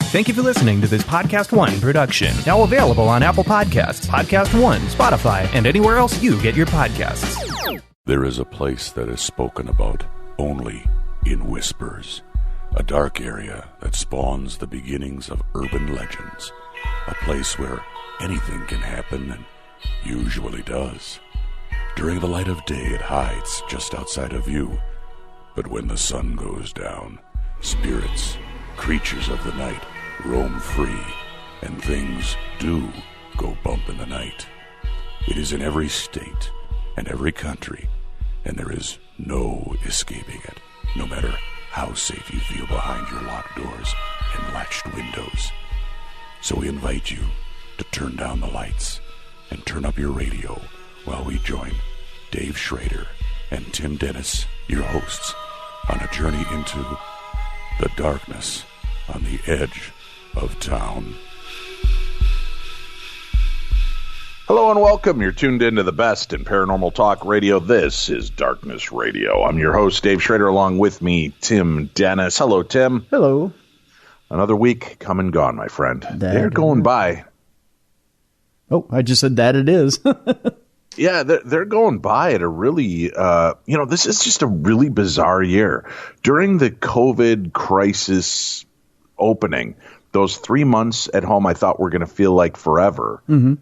Thank you for listening to this Podcast One production. Now available on Apple Podcasts, Podcast One, Spotify, and anywhere else you get your podcasts. There is a place that is spoken about only in whispers. A dark area that spawns the beginnings of urban legends. A place where anything can happen and usually does. During the light of day, it hides just outside of view. But when the sun goes down, spirits, creatures of the night, roam free, and things do go bump in the night. It is in every state and every country, and there is no escaping it, no matter how safe you feel behind your locked doors and latched windows. So we invite you to turn down the lights and turn up your radio while we join Dave Schrader and Tim Dennis, your hosts, on a journey into the darkness on the edge of town. Hello and welcome. You're tuned into the best in paranormal talk radio. This is Darkness Radio. I'm your host, Dave Schrader, along with me, Tim Dennis. Hello, Tim. Hello. Another week come and gone, my friend. They're going by. Oh, I just said that it is. Yeah, they're going by at a really, this is just a really bizarre year. During the COVID crisis opening, those 3 months at home I thought were going to feel like forever. Mm-hmm.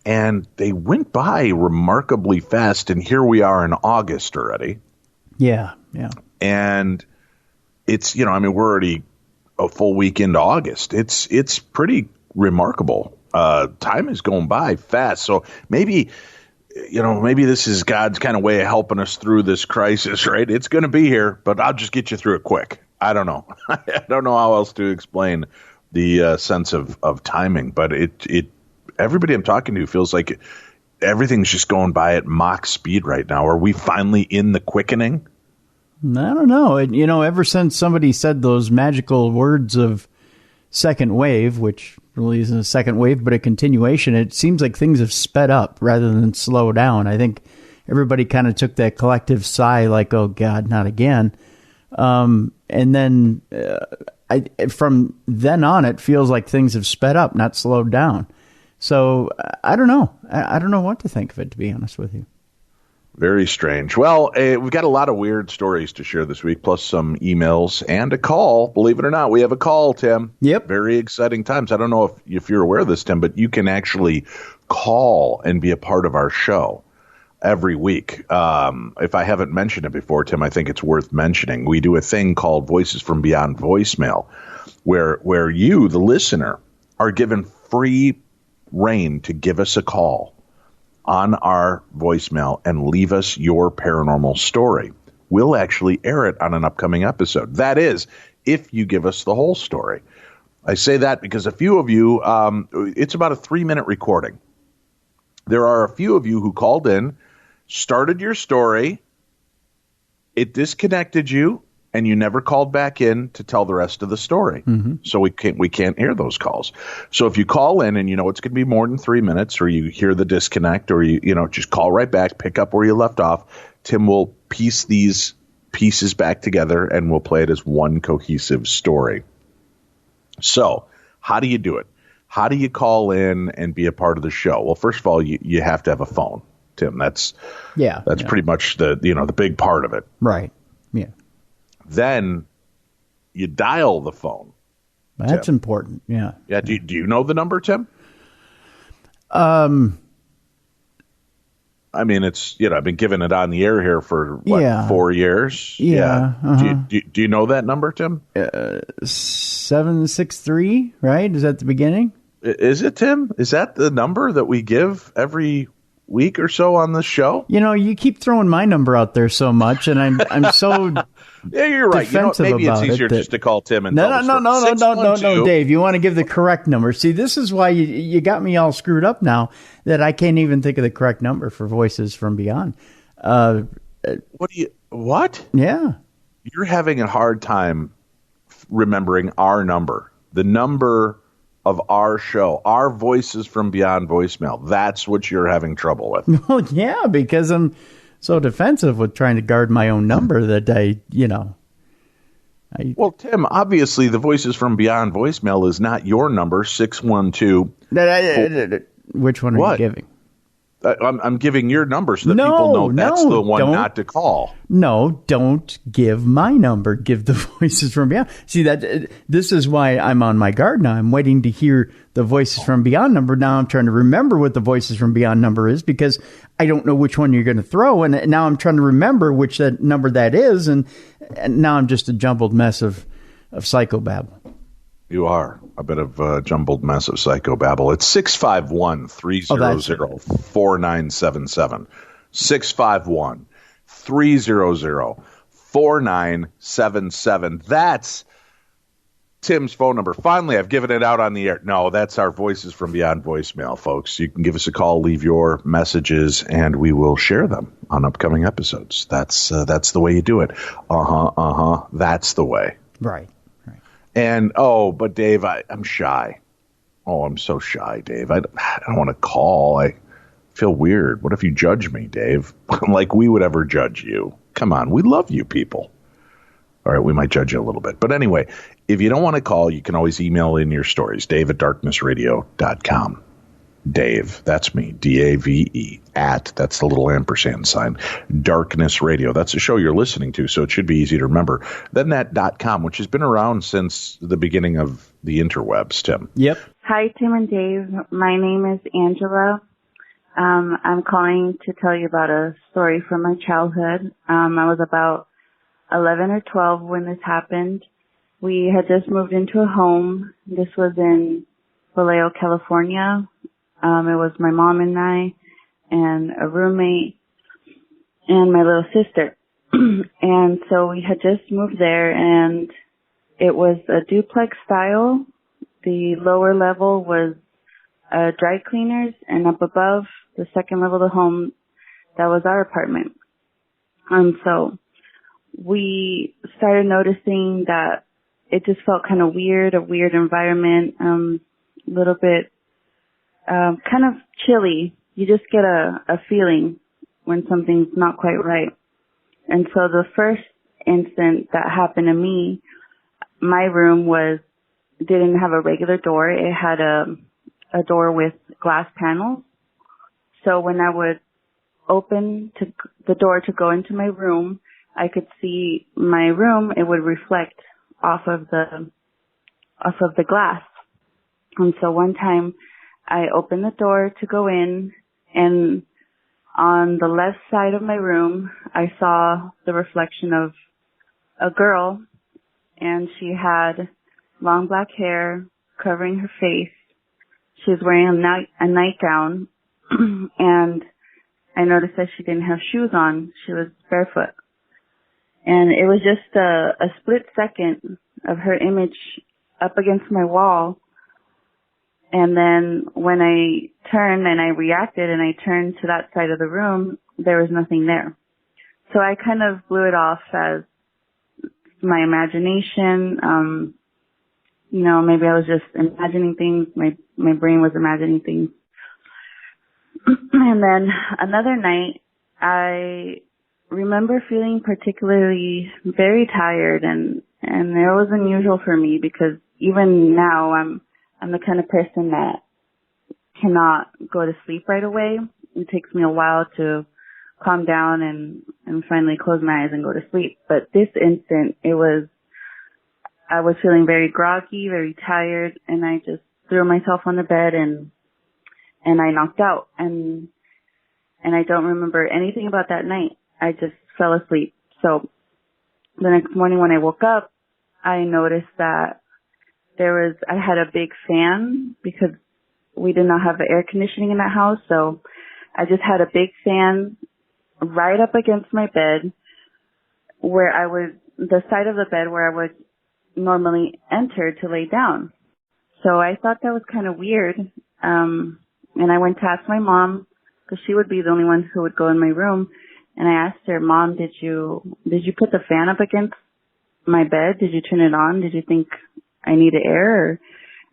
And they went by remarkably fast, and here we are in August already. Yeah. And it's, we're already a full week into August. It's pretty remarkable. Time is going by fast. So maybe this is God's kind of way of helping us through this crisis, right? It's going to be here, but I'll just get you through it quick. I don't know. I don't know how else to explain the sense of timing, but it everybody I'm talking to feels like everything's just going by at Mach speed right now. Are we finally in the quickening? I don't know. Ever since somebody said those magical words of second wave, which really isn't a second wave, but a continuation, it seems like things have sped up rather than slow down. I think everybody kind of took that collective sigh like, oh, God, not again. And then from then on, it feels like things have sped up, not slowed down. So I don't know. I don't know what to think of it, to be honest with you. Very strange. Well, we've got a lot of weird stories to share this week, plus some emails and a call. Believe it or not, we have a call, Tim. Yep. Very exciting times. I don't know if you're aware of this, Tim, but you can actually call and be a part of our show every week. If I haven't mentioned it before, Tim, I think it's worth mentioning. We do a thing called Voices from Beyond Voicemail, where you, the listener, are given free reign to give us a call on our voicemail and leave us your paranormal story. We'll actually air it on an upcoming episode. That is, if you give us the whole story. I say that because a few of you, it's about a 3-minute recording. There are a few of you who called in, started your story, it disconnected you, and you never called back in to tell the rest of the story. Mm-hmm. So we can't hear those calls. So if you call in and it's going to be more than 3 minutes, or you hear the disconnect, or you just call right back, pick up where you left off, Tim will piece these pieces back together and we'll play it as one cohesive story. So how do you do it? How do you call in and be a part of the show? Well, first of all, you have to have a phone, Tim. That's pretty much the big part of it. Right. Yeah. Then you dial the phone. That's Tim. important. Yeah. Yeah. Do you know the number, Tim? I mean, it's I've been giving it on the air here for 4 years. Yeah. Uh-huh. Do you know that number, Tim? 763, right? Is that the beginning? Is it, Tim? Is that the number that we give every week or so on the show? You keep throwing my number out there so much, and I'm so yeah, you're right. Maybe it's easier just to call Tim and no, Dave. You want to give the correct number. See, this is why you got me all screwed up now that I can't even think of the correct number for Voices from Beyond. What? Yeah. You're having a hard time remembering our number. The number of our show, our Voices from Beyond voicemail. That's what you're having trouble with. Well, yeah, because I'm so defensive with trying to guard my own number that I Well, Tim, obviously the Voices from Beyond voicemail is not your number, 612. Which one are you giving? I'm giving your number so that people know that's the one not to call. No, don't give my number. Give the Voices from Beyond. See, this is why I'm on my guard now. I'm waiting to hear the Voices from Beyond number. Now I'm trying to remember what the Voices from Beyond number is because I don't know which one you're going to throw. And now I'm trying to remember which that number that is. And now I'm just a jumbled mess of psychobabble. You are a bit of a jumbled mess of psychobabble. It's 651-300-4977. 651-300-4977. That's Tim's phone number. Finally, I've given it out on the air. No, that's our Voices from Beyond voicemail, folks. You can give us a call, leave your messages, and we will share them on upcoming episodes. That's the way you do it. That's the way. Right. And, but Dave, I'm shy. Oh, I'm so shy, Dave. I don't want to call. I feel weird. What if you judge me, Dave? Like we would ever judge you. Come on. We love you people. All right, we might judge you a little bit. But anyway, if you don't want to call, you can always email in your stories. Dave@darknessradio.com. Dave, that's me, D-A-V-E, that's the little ampersand sign, Darkness Radio. That's the show you're listening to, so it should be easy to remember. Then that .com, which has been around since the beginning of the interwebs, Tim. Yep. Hi, Tim and Dave. My name is Angela. I'm calling to tell you about a story from my childhood. I was about 11 or 12 when this happened. We had just moved into a home. This was in Vallejo, California. It was my mom and I and a roommate and my little sister. And so we had just moved there and it was a duplex style. The lower level was dry cleaners and up above the second level of the home, that was our apartment. And so we started noticing that it just felt kind of weird, a weird environment, a little bit kind of chilly. You just get a feeling when something's not quite right. And so the first instant that happened to me, my room didn't have a regular door. It had a door with glass panels. So when I would open the door to go into my room, I could see my room. It would reflect off of the glass. And so one time I opened the door to go in, and on the left side of my room, I saw the reflection of a girl, and she had long black hair covering her face. She was wearing a nightgown, and I noticed that she didn't have shoes on. She was barefoot. And it was just a split second of her image up against my wall. And then when I turned and I reacted and I turned to that side of the room, there was nothing there. So I kind of blew it off as my imagination. Maybe I was just imagining things. My brain was imagining things. And then another night, I remember feeling particularly very tired, and it was unusual for me because even now I'm the kind of person that cannot go to sleep right away. It takes me a while to calm down and finally close my eyes and go to sleep. But this instant, I was feeling very groggy, very tired, and I just threw myself on the bed and I knocked out. And I don't remember anything about that night. I just fell asleep. So the next morning when I woke up, I noticed that I had a big fan because we did not have air conditioning in that house. So I just had a big fan right up against my bed the side of the bed where I would normally enter to lay down. So I thought that was kind of weird. And I went to ask my mom because she would be the only one who would go in my room. And I asked her, Mom, did you put the fan up against my bed? Did you turn it on? Did you think I needed air?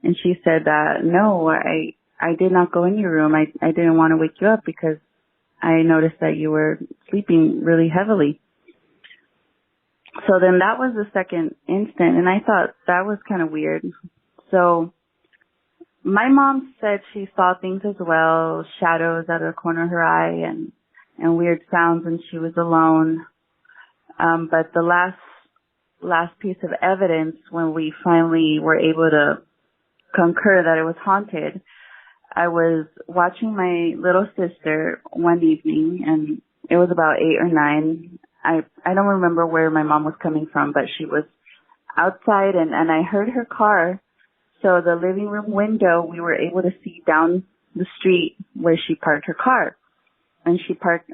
And she said that, no, I did not go in your room. I didn't want to wake you up because I noticed that you were sleeping really heavily. So then that was the second instant, and I thought that was kind of weird. So my mom said she saw things as well, shadows out of the corner of her eye and weird sounds when she was alone. But the last piece of evidence, when we finally were able to concur that it was haunted, I was watching my little sister one evening, and it was about 8 or 9. I don't remember where my mom was coming from, but she was outside, and I heard her car. So the living room window, we were able to see down the street where she parked her car. And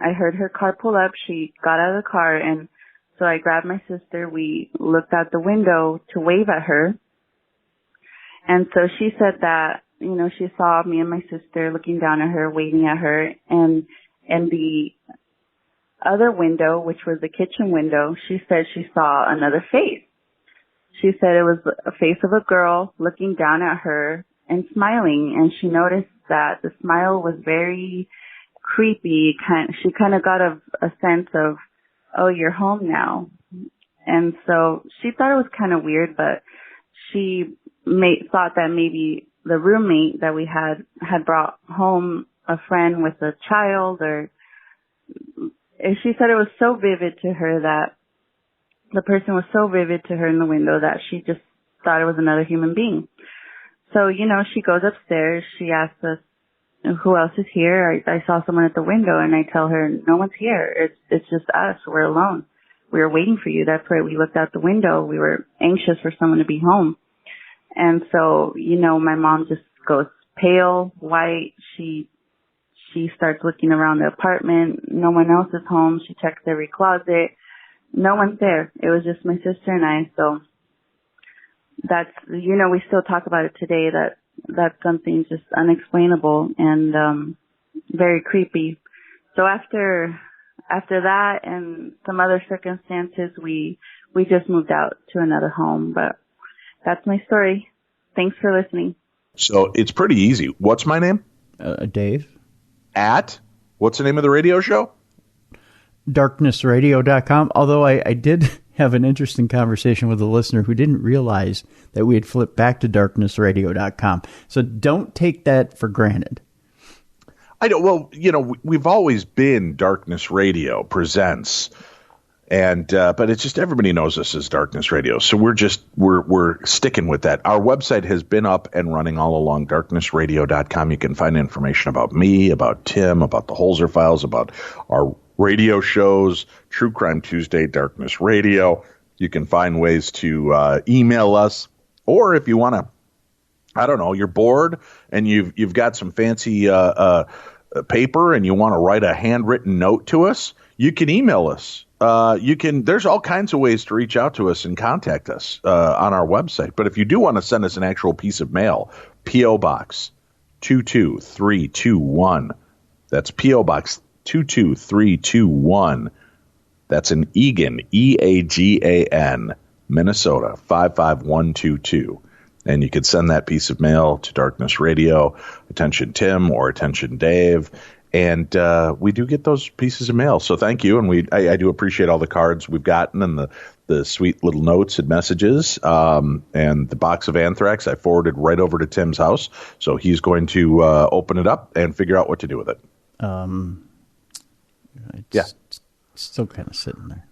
I heard her car pull up. She got out of the car, and so I grabbed my sister. We looked out the window to wave at her. And so she said that, she saw me and my sister looking down at her, waving at her. And the other window, which was the kitchen window, she said she saw another face. She said it was a face of a girl looking down at her and smiling. And she noticed that the smile was very creepy. She kind of got a sense of, oh, you're home now. And so she thought it was kind of weird, but she thought that maybe the roommate that we had brought home a friend with a child, or she said it was so vivid to her, that the person was so vivid to her in the window that she just thought it was another human being. So, she goes upstairs. She asks us, who else is here? I saw someone at the window, and I tell her, no one's here. It's just us. We're alone. We were waiting for you. That's right. We looked out the window. We were anxious for someone to be home. And so, my mom just goes pale, white. She starts looking around the apartment. No one else is home. She checks every closet. No one's there. It was just my sister and I. So that's, we still talk about it today, that's something just unexplainable and very creepy. So after that and some other circumstances, we just moved out to another home. But that's my story. Thanks for listening. So it's pretty easy. What's my name? Dave. What's the name of the radio show? darknessradio.com. Although I did have an interesting conversation with a listener who didn't realize that we had flipped back to darknessradio.com. So don't take that for granted. I don't. Well, we've always been Darkness Radio Presents, and but it's just everybody knows us as Darkness Radio. So we're sticking with that. Our website has been up and running all along, darknessradio.com. You can find information about me, about Tim, about the Holzer Files, about our radio shows, True Crime Tuesday, Darkness Radio. You can find ways to email us, or if you want to, I don't know, you're bored and you've got some fancy paper and you want to write a handwritten note to us, you can email us. There's all kinds of ways to reach out to us and contact us on our website. But if you do want to send us an actual piece of mail, P.O. Box 22321. That's P.O. Box 22321. That's in Eagan, Eagan, Minnesota 55122. And you could send that piece of mail to Darkness Radio, attention Tim or attention Dave. And we do get those pieces of mail. So thank you. And I do appreciate all the cards we've gotten and the sweet little notes and messages. And the box of anthrax I forwarded right over to Tim's house. So he's going to open it up and figure out what to do with it. It's still kind of sitting there.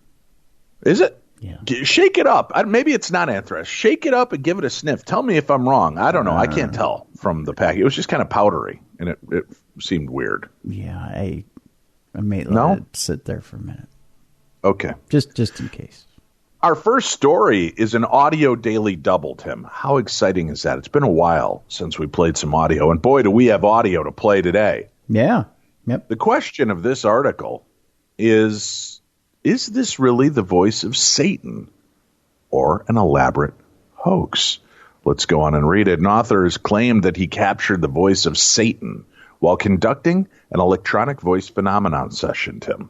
Is it? Yeah. Shake it up. Maybe it's not anthrax. Shake it up and give it a sniff. Tell me if I'm wrong. I don't know. I can't tell from the pack. It was just kind of powdery, and it seemed weird. Yeah, I may let it sit there for a minute. Okay. Just in case. Our first story is an audio daily double, Tim. How exciting is that? It's been a while since we played some audio, and boy, do we have audio to play today. Yeah. Yep. The question of this article is this really the voice of Satan or an elaborate hoax? Let's go on and read it. An author has claimed that he captured the voice of Satan while conducting an electronic voice phenomenon session, Tim.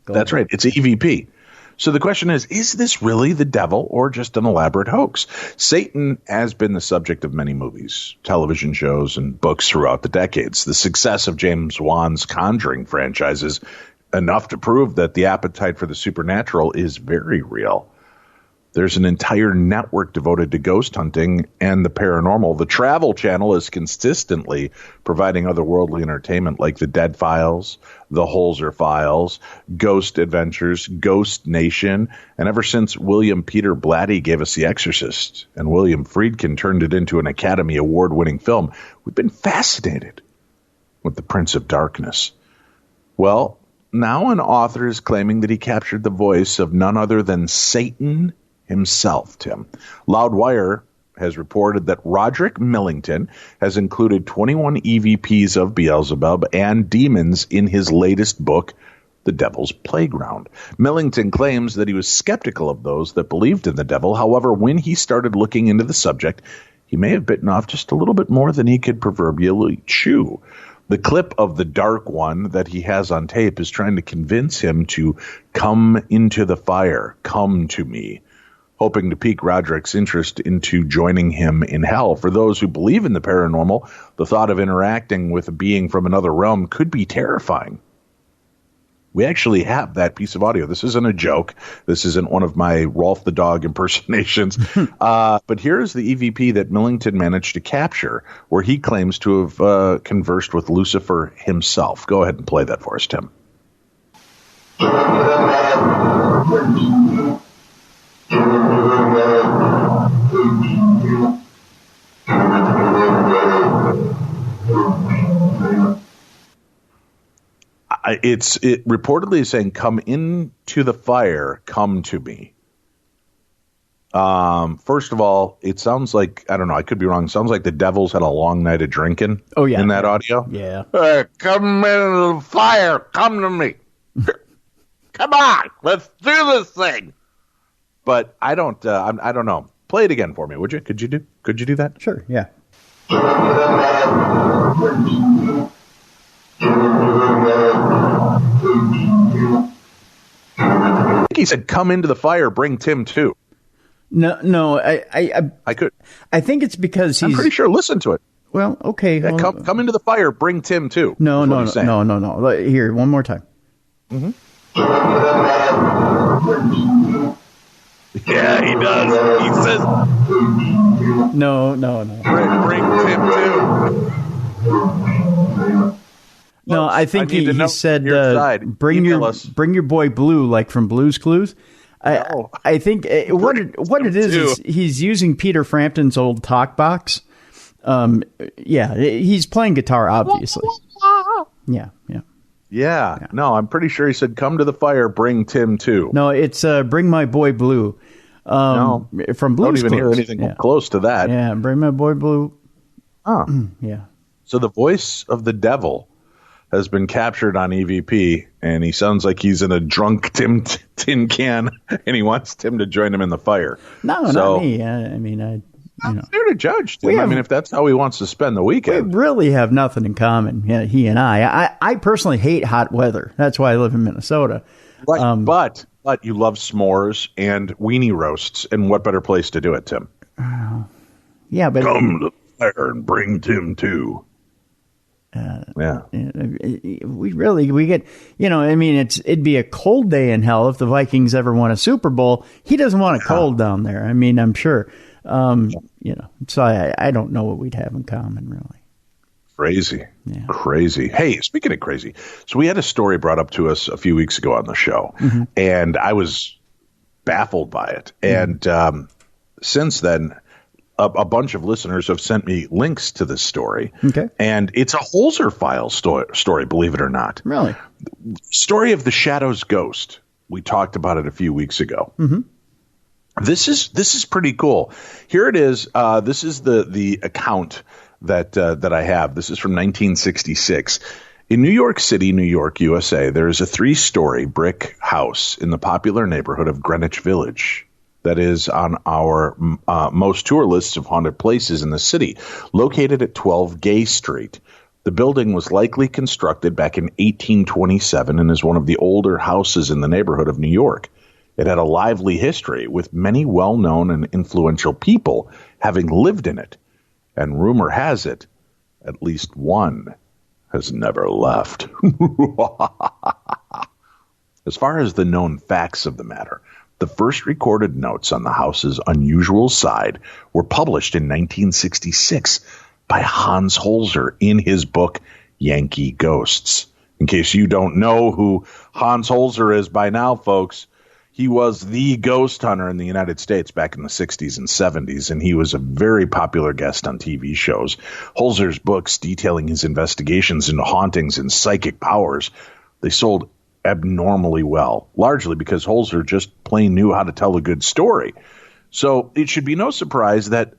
That's right. It's EVP. So the question is this really the devil or just an elaborate hoax? Satan has been the subject of many movies, television shows, and books throughout the decades. The success of James Wan's Conjuring franchises enough to prove that the appetite for the supernatural is very real. There's an entire network devoted to ghost hunting and the paranormal. The Travel Channel is consistently providing otherworldly entertainment like the Dead Files, the Holzer Files, Ghost Adventures, Ghost Nation, and ever since William Peter Blatty gave us The Exorcist and William Friedkin turned it into an Academy Award-winning film, we've been fascinated with the Prince of Darkness. Well, now an author is claiming that he captured the voice of none other than Satan himself, Tim. Loudwire has reported that Roderick Millington has included 21 EVPs of Beelzebub and demons in his latest book, The Devil's Playground. Millington claims that he was skeptical of those that believed in the devil. However, when he started looking into the subject, he may have bitten off just a little bit more than he could proverbially chew. The clip of the Dark One that he has on tape is trying to convince him to come into the fire, come to me, hoping to pique Roderick's interest into joining him in hell. For those who believe in the paranormal, the thought of interacting with a being from another realm could be terrifying. We actually have that piece of audio. This isn't a joke. This isn't one of my Rolf the Dog impersonations. But here's the EVP that Millington managed to capture, where he claims to have conversed with Lucifer himself. Go ahead and play that for us, Tim. It reportedly is saying, come into the fire, come to me. First of all, it sounds like, I don't know, I could be wrong. It sounds like the Devils had a long night of drinking in that audio. Yeah. Come into the fire, come to me. Come on, let's do this thing. But I don't know. Play it again for me, would you? Could you do that? Sure, yeah. I think he said, come into the fire, bring Tim too. No, I could. I think it's because I'm pretty sure. Listen to it. Well, okay. Yeah, come into the fire, bring Tim too. No. Here, one more time. Mm-hmm. Yeah, he does. He says, No. Bring Tim too. No, I think he said, bring your boy Blue, like from Blue's Clues. I think what it is he's using Peter Frampton's old talk box. Yeah, he's playing guitar, obviously. Yeah. No, I'm pretty sure he said, come to the fire, bring Tim too. No, it's bring my boy Blue. No, from Blue's Clues. Don't even hear anything close to that. Yeah, bring my boy Blue. Oh. Yeah. So the voice of the devil has been captured on EVP, and he sounds like he's in a drunk tin can, and he wants Tim to join him in the fire. No, not me. I'm here to judge, Tim. If that's how he wants to spend the weekend. We really have nothing in common, he and I. I personally hate hot weather. That's why I live in Minnesota. Right, but you love s'mores and weenie roasts, and what better place to do it, Tim? Yeah, but come to the fire and bring Tim too. We get, it'd be a cold day in hell if the Vikings ever won a Super Bowl. He doesn't want it cold down there. I'm sure. So I don't know what we'd have in common, really. Crazy. Hey, speaking of crazy, so we had a story brought up to us a few weeks ago on the show, and I was baffled by it. And since then, a bunch of listeners have sent me links to this story. Okay. And it's a Holzer File story, believe it or not. Really? Story of the Shadow's Ghost. We talked about it a few weeks ago. Mm-hmm. This is pretty cool. Here it is. This is the account that I have. This is from 1966. In New York City, New York, USA, there is a 3-story brick house in the popular neighborhood of Greenwich Village that is on our most tour lists of haunted places in the city, located at 12 Gay Street. The building was likely constructed back in 1827 and is one of the older houses in the neighborhood of New York. It had a lively history, with many well-known and influential people having lived in it. And rumor has it, at least one has never left. As far as the known facts of the matter, the first recorded notes on the house's unusual side were published in 1966 by Hans Holzer in his book, Yankee Ghosts. In case you don't know who Hans Holzer is by now, folks, he was the ghost hunter in the United States back in the 60s and 70s, and he was a very popular guest on TV shows. Holzer's books detailing his investigations into hauntings and psychic powers, they sold abnormally well, largely because Holzer just plain knew how to tell a good story. So it should be no surprise that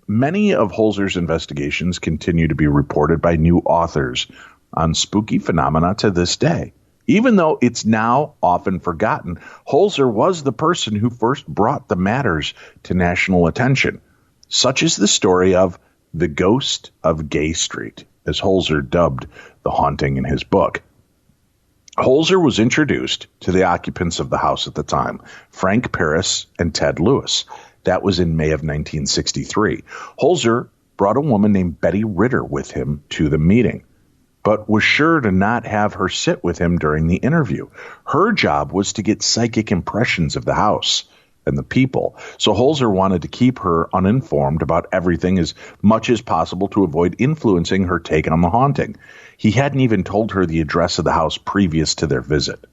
many of Holzer's investigations continue to be reported by new authors on spooky phenomena to this day. Even though it's now often forgotten, Holzer was the person who first brought the matters to national attention. Such is the story of the Ghost of Gay Street, as Holzer dubbed the haunting in his book. Holzer was introduced to the occupants of the house at the time, Frank Paris and Ted Lewis. That was in May of 1963. Holzer brought a woman named Betty Ritter with him to the meeting, but was sure to not have her sit with him during the interview. Her job was to get psychic impressions of the house and the people, so Holzer wanted to keep her uninformed about everything as much as possible to avoid influencing her take on the haunting. He hadn't even told her the address of the house previous to their visit.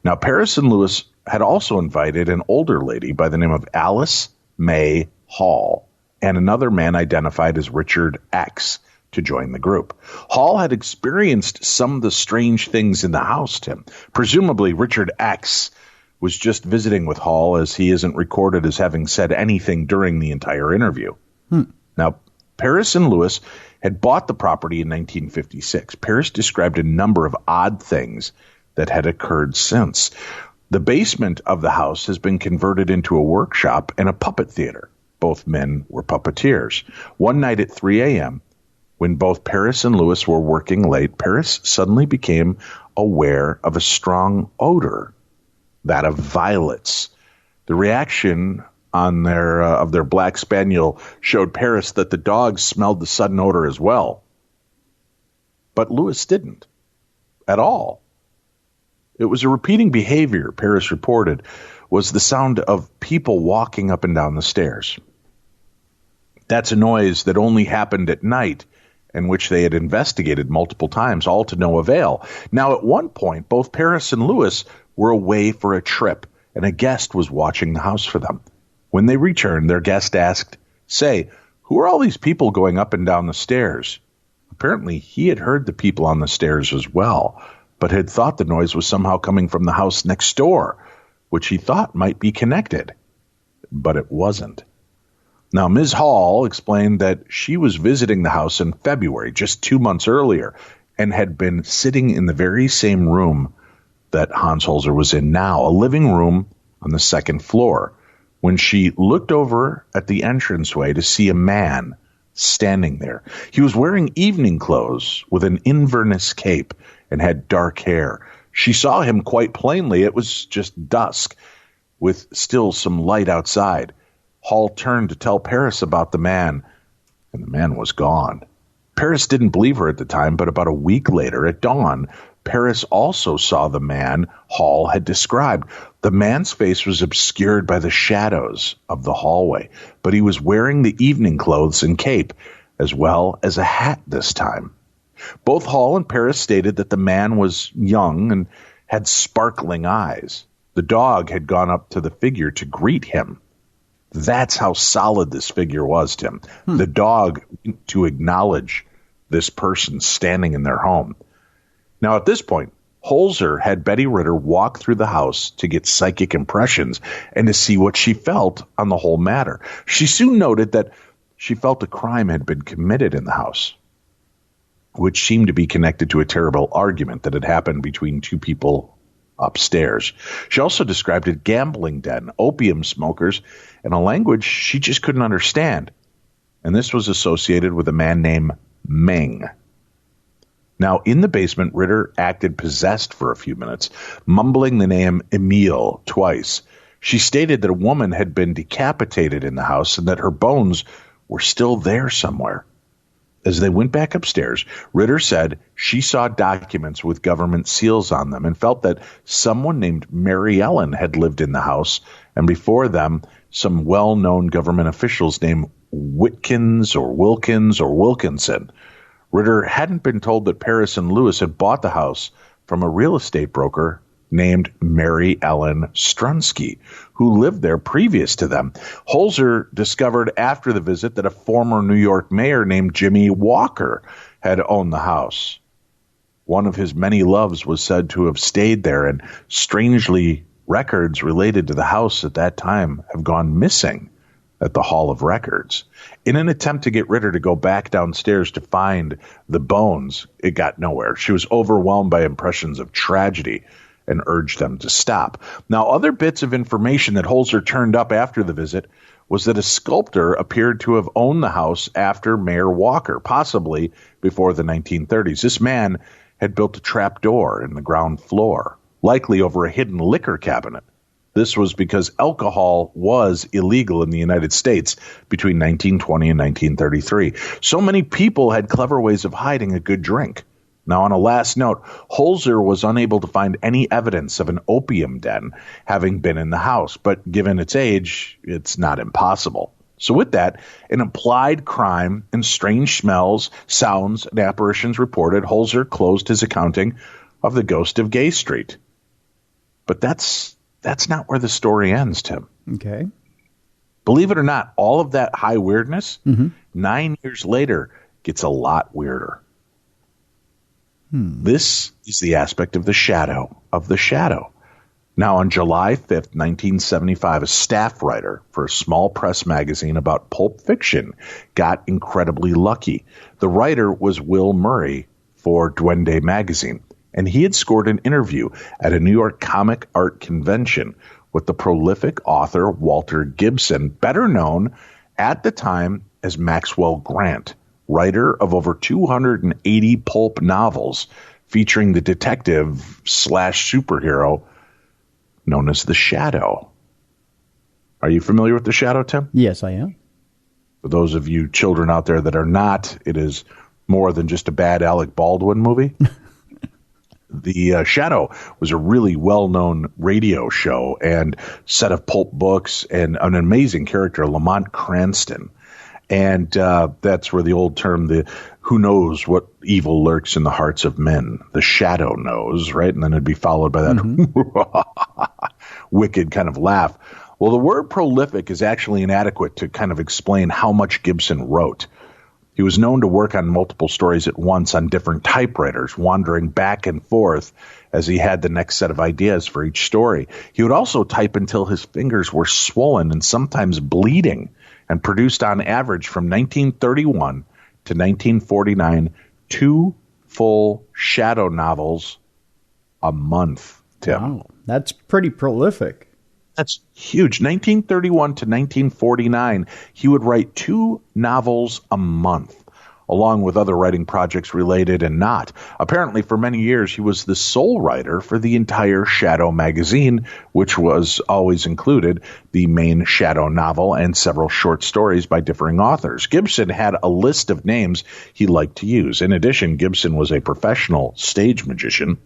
Now, Paris and Lewis had also invited an older lady by the name of Alice May Hall and another man identified as Richard X to join the group. Hall had experienced some of the strange things in the house, Tim. Presumably, Richard X was just visiting with Hall, as he isn't recorded as having said anything during the entire interview. Now, Paris and Lewis had bought the property in 1956. Paris described a number of odd things that had occurred since. The basement of the house has been converted into a workshop and a puppet theater. Both men were puppeteers. One night at 3 a.m., when both Paris and Lewis were working late, Paris suddenly became aware of a strong odor, that of violets. The reaction on their black spaniel showed Paris that the dog smelled the sudden odor as well. But Lewis didn't at all. It was a repeating behavior, Paris reported, was the sound of people walking up and down the stairs. That's a noise that only happened at night, and which they had investigated multiple times, all to no avail. Now, at one point, both Paris and Lewis were away for a trip, and a guest was watching the house for them. When they returned, their guest asked, "Say, who are all these people going up and down the stairs?" Apparently, he had heard the people on the stairs as well, but had thought the noise was somehow coming from the house next door, which he thought might be connected. But it wasn't. Now, Ms. Hall explained that she was visiting the house in February, just 2 months earlier, and had been sitting in the very same room that Hans Holzer was in now, a living room on the second floor, when she looked over at the entranceway to see a man standing there. He was wearing evening clothes with an Inverness cape and had dark hair. She saw him quite plainly. It was just dusk, with still some light outside. Hall turned to tell Paris about the man, and the man was gone. Paris didn't believe her at the time, but about a week later, at dawn, Paris also saw the man Hall had described. The man's face was obscured by the shadows of the hallway, but he was wearing the evening clothes and cape, as well as a hat this time. Both Hall and Paris stated that the man was young and had sparkling eyes. The dog had gone up to the figure to greet him. That's how solid this figure was, Tim. The dog to acknowledge this person standing in their home. Now, at this point, Holzer had Betty Ritter walk through the house to get psychic impressions and to see what she felt on the whole matter. She soon noted that she felt a crime had been committed in the house, which seemed to be connected to a terrible argument that had happened between two people upstairs. She also described a gambling den, opium smokers, and a language she just couldn't understand. And this was associated with a man named Meng. Now, in the basement, Ritter acted possessed for a few minutes, mumbling the name Emile twice. She stated that a woman had been decapitated in the house and that her bones were still there somewhere. As they went back upstairs, Ritter said she saw documents with government seals on them and felt that someone named Mary Ellen had lived in the house, and before them, some well-known government officials named Wilkins or Wilkinson. Ritter hadn't been told that Paris and Lewis had bought the house from a real estate broker named Mary Ellen Strunsky, who lived there previous to them. Holzer discovered after the visit that a former New York mayor named Jimmy Walker had owned the house. One of his many loves was said to have stayed there, and strangely, records related to the house at that time have gone missing at the Hall of Records. In an attempt to get Ritter to go back downstairs to find the bones, it got nowhere. She was overwhelmed by impressions of tragedy and urged them to stop. Now, other bits of information that Holzer turned up after the visit was that a sculptor appeared to have owned the house after Mayor Walker, possibly before the 1930s. This man had built a trap door in the ground floor, likely over a hidden liquor cabinet. This was because alcohol was illegal in the United States between 1920 and 1933. So many people had clever ways of hiding a good drink. Now, on a last note, Holzer was unable to find any evidence of an opium den having been in the house, but given its age, it's not impossible. So with that, an implied crime and strange smells, sounds, and apparitions reported, Holzer closed his accounting of the ghost of Gay Street. But that's not where the story ends, Tim. Okay. Believe it or not, all of that high weirdness, 9 years later, gets a lot weirder. This is the aspect of the shadow. Now, on July 5th, 1975, a staff writer for a small press magazine about pulp fiction got incredibly lucky. The writer was Will Murray for Duende magazine, and he had scored an interview at a New York comic art convention with the prolific author Walter Gibson, better known at the time as Maxwell Grant, writer of over 280 pulp novels featuring the detective/superhero known as the Shadow. Are you familiar with the Shadow, Tim? Yes, I am. For those of you children out there that are not, it is more than just a bad Alec Baldwin movie. The Shadow was a really well-known radio show and set of pulp books and an amazing character, Lamont Cranston. And that's where the old term, the who knows what evil lurks in the hearts of men, the shadow knows, right? And then it'd be followed by that wicked kind of laugh. Well, the word prolific is actually inadequate to kind of explain how much Gibson wrote. He was known to work on multiple stories at once on different typewriters, wandering back and forth as he had the next set of ideas for each story. He would also type until his fingers were swollen and sometimes bleeding, and produced on average from 1931 to 1949 2 full Shadow novels a month, Tim. Wow, that's pretty prolific. That's huge. 1931 to 1949, he would write 2 novels a month, along with other writing projects related and not. Apparently, for many years, he was the sole writer for the entire Shadow magazine, which was always included the main Shadow novel and several short stories by differing authors. Gibson had a list of names he liked to use. In addition, Gibson was a professional stage magician,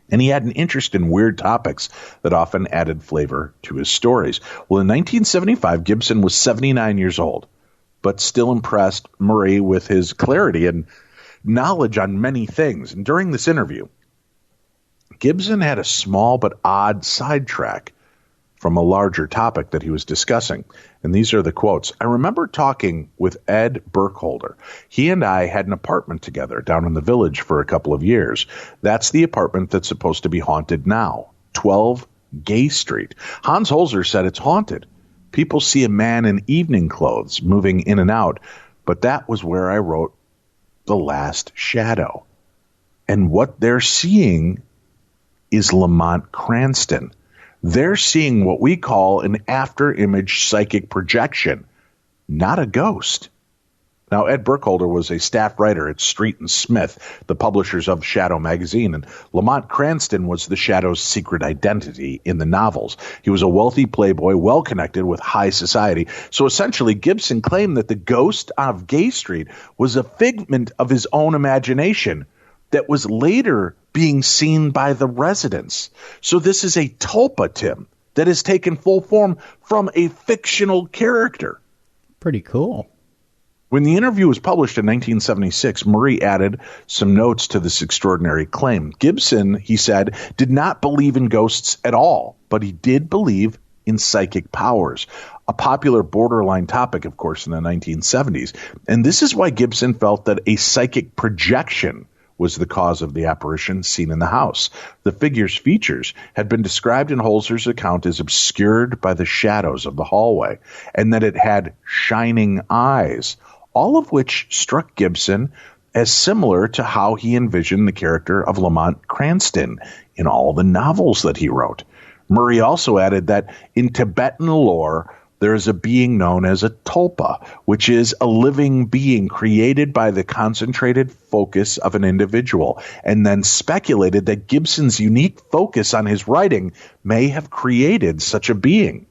and he had an interest in weird topics that often added flavor to his stories. Well, in 1975, Gibson was 79 years old, but still impressed Murray with his clarity and knowledge on many things. And during this interview, Gibson had a small but odd sidetrack from a larger topic that he was discussing. And these are the quotes. "I remember talking with Ed Burkholder. He and I had an apartment together down in the Village for a couple of years. That's the apartment that's supposed to be haunted now, 12 Gay Street. Hans Holzer said it's haunted. People see a man in evening clothes moving in and out, but that was where I wrote The Last Shadow. And what they're seeing is Lamont Cranston. They're seeing what we call an after-image psychic projection, not a ghost. Now, Ed Burkholder was a staff writer at Street and Smith, the publishers of Shadow magazine, and Lamont Cranston was the Shadow's secret identity in the novels. He was a wealthy playboy, well-connected with high society. So essentially, Gibson claimed that the ghost of Gay Street was a figment of his own imagination that was later being seen by the residents. So this is a tulpa, Tim, that has taken full form from a fictional character. Pretty cool. When the interview was published in 1976, Murray added some notes to this extraordinary claim. Gibson, he said, did not believe in ghosts at all, but he did believe in psychic powers, a popular borderline topic, of course, in the 1970s. And this is why Gibson felt that a psychic projection was the cause of the apparition seen in the house. The figure's features had been described in Holzer's account as obscured by the shadows of the hallway, and that it had shining eyes, all of which struck Gibson as similar to how he envisioned the character of Lamont Cranston in all the novels that he wrote. Murray also added that in Tibetan lore, there is a being known as a tulpa, which is a living being created by the concentrated focus of an individual, and then speculated that Gibson's unique focus on his writing may have created such a being.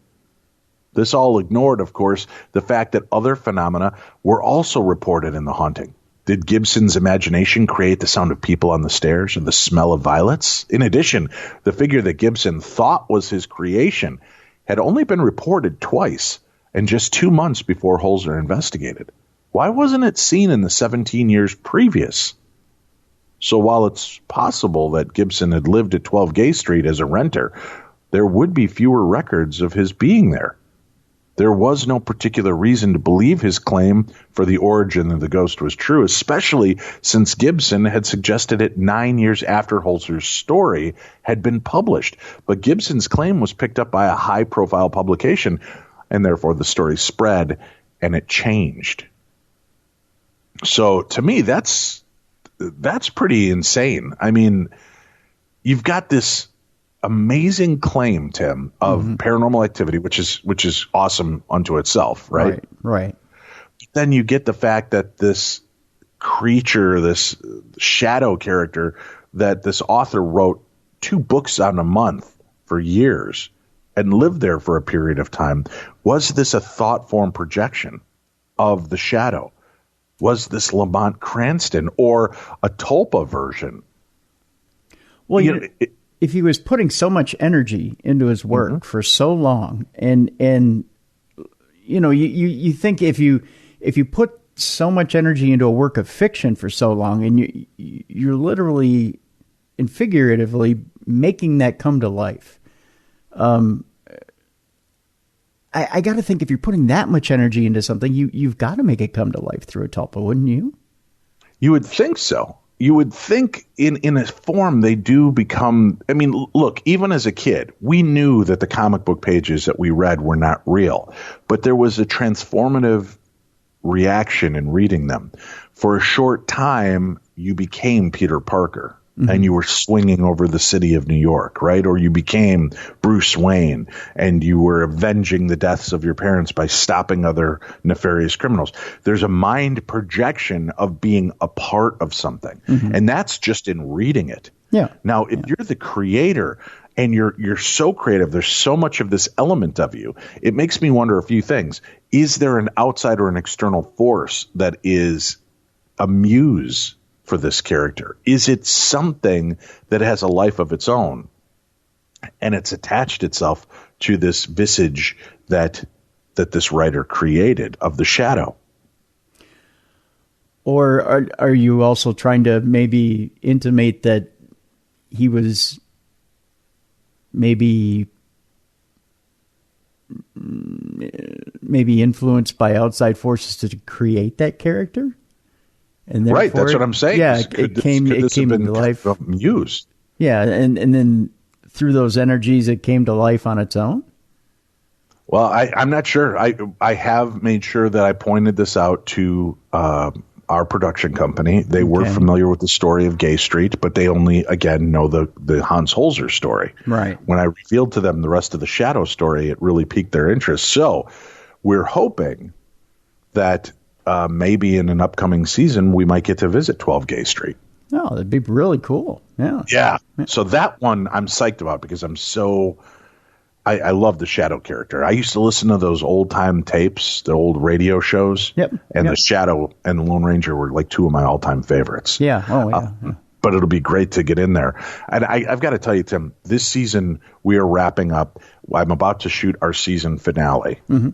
This all ignored, of course, the fact that other phenomena were also reported in the haunting. Did Gibson's imagination create the sound of people on the stairs or the smell of violets? In addition, the figure that Gibson thought was his creation had only been reported twice, and just 2 months before Holzer investigated. Why wasn't it seen in the 17 years previous? So while it's possible that Gibson had lived at 12 Gay Street as a renter, there would be fewer records of his being there. There was no particular reason to believe his claim for the origin of the ghost was true, especially since Gibson had suggested it 9 years after Holzer's story had been published. But Gibson's claim was picked up by a high-profile publication, and therefore the story spread, and it changed. So to me, that's pretty insane. I mean, you've got this amazing claim, Tim, of paranormal activity, which is awesome unto itself, right? Right. Then you get the fact that this creature, this shadow character, that this author wrote 2 books on a month for years and lived there for a period of time. Was this a thought form projection of the shadow? Was this Lamont Cranston or a tulpa version? Well, if he was putting so much energy into his work for so long, and you think if you put so much energy into a work of fiction for so long, and you're literally and figuratively making that come to life, I got to think if you're putting that much energy into something, you've got to make it come to life through a tulpa, wouldn't you? You would think so. You would think in a form they do become, I mean, look, even as a kid, we knew that the comic book pages that we read were not real, but there was a transformative reaction in reading them. For a short time, you became Peter Parker. And you were swinging over the city of New York, right? Or you became Bruce Wayne and you were avenging the deaths of your parents by stopping other nefarious criminals. There's a mind projection of being a part of something. And that's just in reading it. Yeah. Now, if you're the creator and you're so creative, there's so much of this element of you, it makes me wonder a few things. Is there an outside or an external force that is a muse for this character? Is it something that has a life of its own and it's attached itself to this visage that this writer created of the shadow? Or are you also trying to maybe intimate that he was maybe influenced by outside forces to create that character? And right, that's what I'm saying. Yeah, it came to life. Used. Yeah, and then through those energies, it came to life on its own. Well, I'm not sure. I have made sure that I pointed this out to our production company. They were familiar with the story of Gay Street, but they only, again, know the Hans Holzer story. Right. When I revealed to them the rest of the Shadow story, it really piqued their interest. So we're hoping that maybe in an upcoming season, we might get to visit 12 Gay Street. Oh, that'd be really cool. Yeah. Yeah. So that one I'm psyched about because I love the Shadow character. I used to listen to those old time tapes, the old radio shows. Yep. And the Shadow and the Lone Ranger were like two of my all time favorites. Yeah. Oh, yeah. But it'll be great to get in there. And I've got to tell you, Tim, this season we are wrapping up. I'm about to shoot our season finale. Mm-hmm.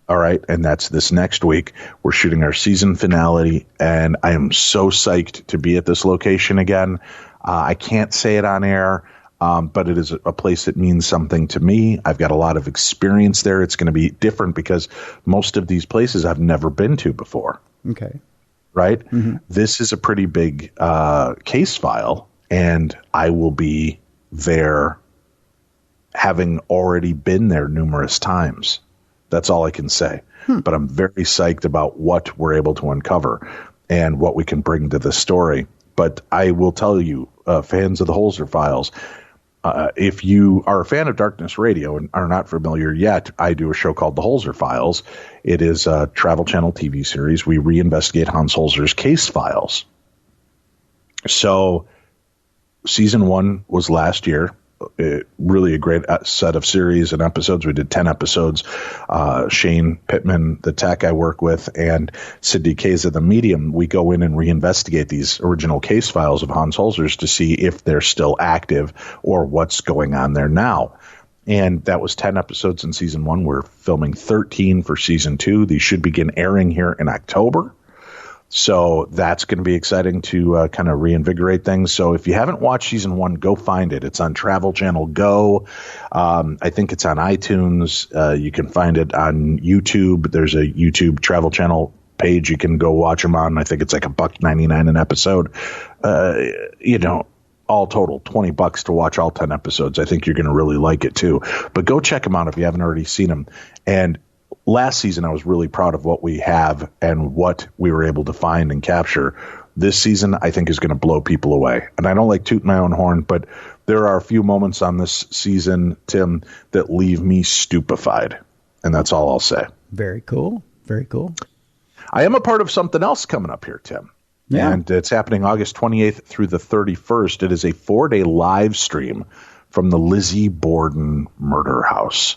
All right. And that's this next week. We're shooting our season finale. And I am so psyched to be at this location again. I can't say it on air. But it is a place that means something to me. I've got a lot of experience there. It's going to be different because most of these places I've never been to before. Okay. Right? Mm-hmm. This is a pretty big case file, and I will be there having already been there numerous times. That's all I can say. But I'm very psyched about what we're able to uncover and what we can bring to the story. But I will tell you, fans of the Holzer Files, if you are a fan of Darkness Radio and are not familiar yet, I do a show called The Holzer Files. It is a Travel Channel TV series. We reinvestigate Hans Holzer's case files. So season 1 was last year. Really a great set of series and episodes. We did 10 episodes. Shane Pittman, the tech I work with, and Sidney Kaysa, the medium, we go in and reinvestigate these original case files of Hans Holzer's to see if they're still active or what's going on there now. And that was 10 episodes in season 1. We're filming 13 for season 2. These should begin airing here in October. So that's going to be exciting to kind of reinvigorate things. So if you haven't watched season 1, go find it. It's on Travel Channel Go. I think it's on iTunes. You can find it on YouTube. There's a YouTube Travel Channel page you can go watch them on. I think it's like $1.99 an episode. All total $20 to watch all 10 episodes. I think you're going to really like it too. But go check them out if you haven't already seen them. And last season, I was really proud of what we have and what we were able to find and capture. This season, I think, is going to blow people away. And I don't like tooting my own horn, but there are a few moments on this season, Tim, that leave me stupefied. And that's all I'll say. Very cool. Very cool. I am a part of something else coming up here, Tim. Yeah. And it's happening August 28th through the 31st. It is a 4-day live stream from the Lizzie Borden Murder House.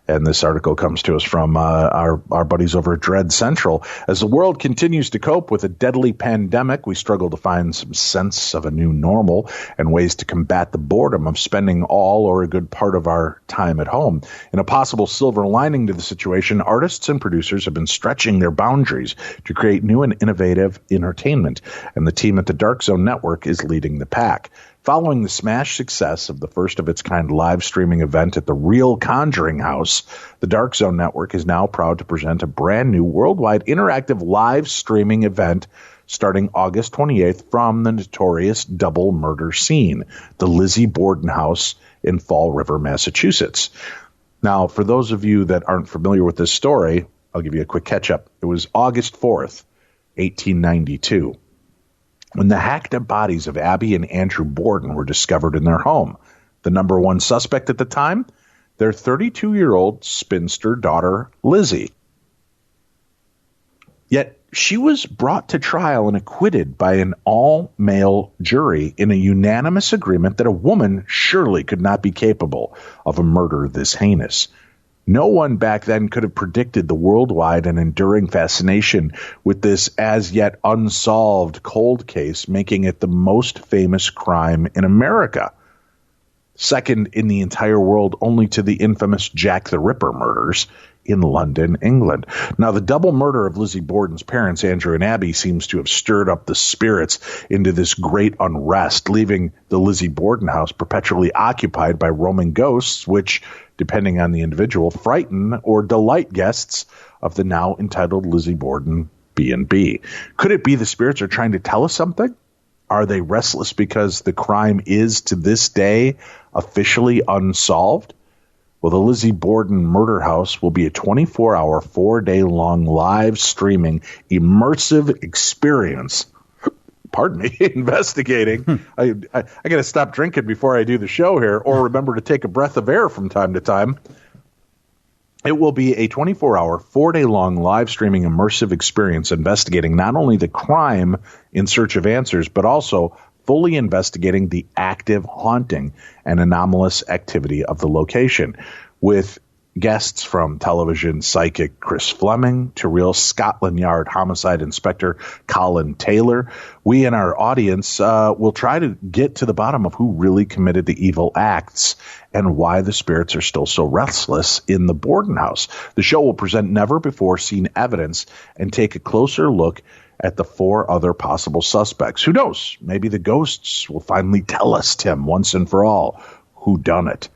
And this article comes to us from our buddies over at Dread Central. As the world continues to cope with a deadly pandemic, we struggle to find some sense of a new normal and ways to combat the boredom of spending all or a good part of our time at home. In a possible silver lining to the situation, artists and producers have been stretching their boundaries to create new and innovative entertainment. And the team at the Dark Zone Network is leading the pack. Following the smash success of the first-of-its-kind live streaming event at the Real Conjuring House, the Dark Zone Network is now proud to present a brand-new worldwide interactive live streaming event starting August 28th from the notorious double murder scene, the Lizzie Borden House in Fall River, Massachusetts. Now, for those of you that aren't familiar with this story, I'll give you a quick catch-up. It was August 4th, 1892. When the hacked-up bodies of Abby and Andrew Borden were discovered in their home. The number one suspect at the time, their 32-year-old spinster daughter, Lizzie. Yet she was brought to trial and acquitted by an all-male jury in a unanimous agreement that a woman surely could not be capable of a murder this heinous. No one back then could have predicted the worldwide and enduring fascination with this as yet unsolved cold case, making it the most famous crime in America. Second in the entire world only to the infamous Jack the Ripper murders in London, England. Now, the double murder of Lizzie Borden's parents, Andrew and Abby, seems to have stirred up the spirits into this great unrest, leaving the Lizzie Borden house perpetually occupied by roaming ghosts, which, depending on the individual, frighten or delight guests of the now entitled Lizzie Borden B&B. Could it be the spirits are trying to tell us something? Are they restless because the crime is, to this day, officially unsolved? Well, the Lizzie Borden Murder House will be a 24-hour, 4-day-long live streaming immersive experience. Pardon me, investigating. I got to stop drinking before I do the show here, or remember to take a breath of air from time to time. It will be a 24-hour, 4-day-long live streaming immersive experience investigating not only the crime in search of answers, but also fully investigating the active haunting and anomalous activity of the location, with guests from television psychic Chris Fleming to real Scotland Yard homicide inspector Colin Taylor. We and our audience will try to get to the bottom of who really committed the evil acts and why the spirits are still so restless in the Borden house. The show will present never-before-seen evidence and take a closer look at the 4 other possible suspects. Who knows? Maybe the ghosts will finally tell us, Tim, once and for all, who done it.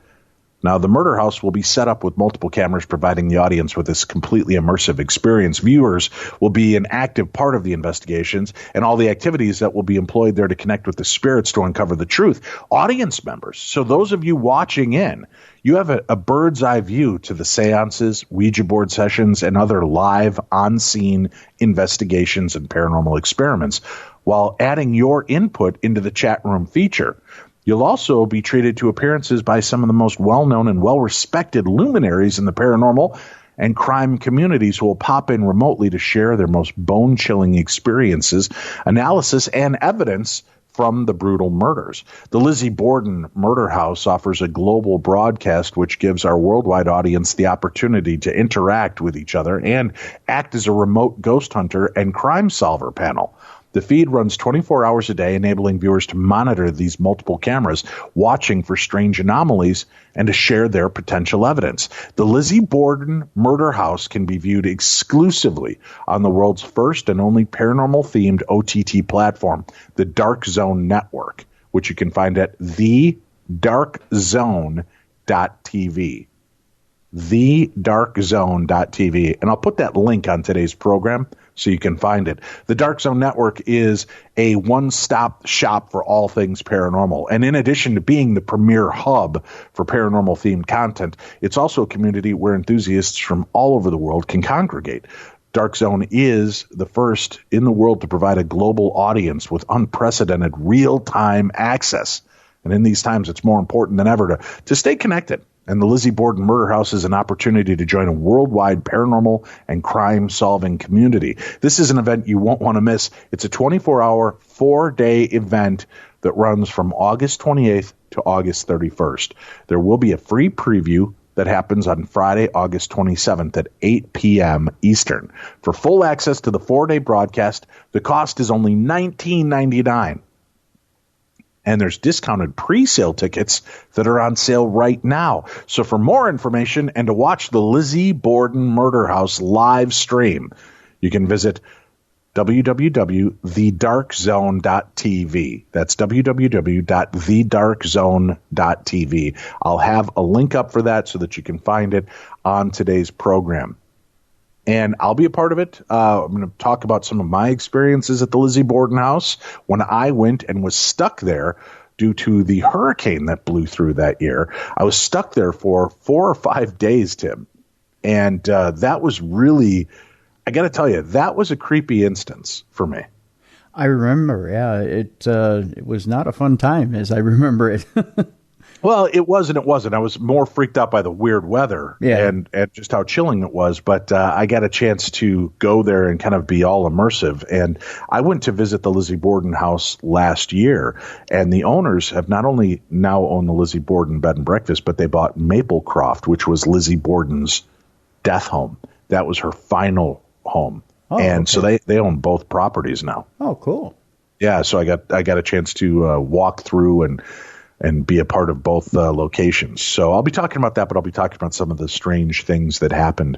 Now, the murder house will be set up with multiple cameras, providing the audience with this completely immersive experience. Viewers will be an active part of the investigations and all the activities that will be employed there to connect with the spirits to uncover the truth. Audience members, so those of you watching in, you have a bird's eye view to the seances, Ouija board sessions, and other live, on-scene investigations and paranormal experiments, while adding your input into the chat room feature. You'll also be treated to appearances by some of the most well-known and well-respected luminaries in the paranormal and crime communities who will pop in remotely to share their most bone-chilling experiences, analysis, and evidence from the brutal murders. The Lizzie Borden Murder House offers a global broadcast which gives our worldwide audience the opportunity to interact with each other and act as a remote ghost hunter and crime solver panel. The feed runs 24 hours a day, enabling viewers to monitor these multiple cameras, watching for strange anomalies, and to share their potential evidence. The Lizzie Borden Murder House can be viewed exclusively on the world's first and only paranormal-themed OTT platform, the Dark Zone Network, which you can find at thedarkzone.tv. thedarkzone.tv. And I'll put that link on today's program so you can find it. The Dark Zone Network is a one-stop shop for all things paranormal. And in addition to being the premier hub for paranormal-themed content, it's also a community where enthusiasts from all over the world can congregate. Dark Zone is the first in the world to provide a global audience with unprecedented real-time access. And in these times, it's more important than ever to stay connected. And the Lizzie Borden Murder House is an opportunity to join a worldwide paranormal and crime-solving community. This is an event you won't want to miss. It's a 24-hour, 4-day event that runs from August 28th to August 31st. There will be a free preview that happens on Friday, August 27th at 8 p.m. Eastern. For full access to the 4-day broadcast, the cost is only $19.99. And there's discounted pre-sale tickets that are on sale right now. So for more information and to watch the Lizzie Borden Murder House live stream, you can visit www.thedarkzone.tv. That's www.thedarkzone.tv. I'll have a link up for that so that you can find it on today's program. And I'll be a part of it. I'm going to talk about some of my experiences at the Lizzie Borden House when I went and was stuck there due to the hurricane that blew through that year. I was stuck there for 4 or 5 days, Tim. And that was really, I got to tell you, that was a creepy instance for me. I remember, yeah. It was not a fun time as I remember it. Well, it was and it wasn't. I was more freaked out by the weird weather and just how chilling it was. But I got a chance to go there and kind of be all immersive. And I went to visit the Lizzie Borden house last year. And the owners have not only now owned the Lizzie Borden Bed and Breakfast, but they bought Maplecroft, which was Lizzie Borden's death home. That was her final home. Oh, and so they own both properties now. Oh, cool. Yeah, so I got a chance to walk through and be a part of both locations. So I'll be talking about that, but I'll be talking about some of the strange things that happened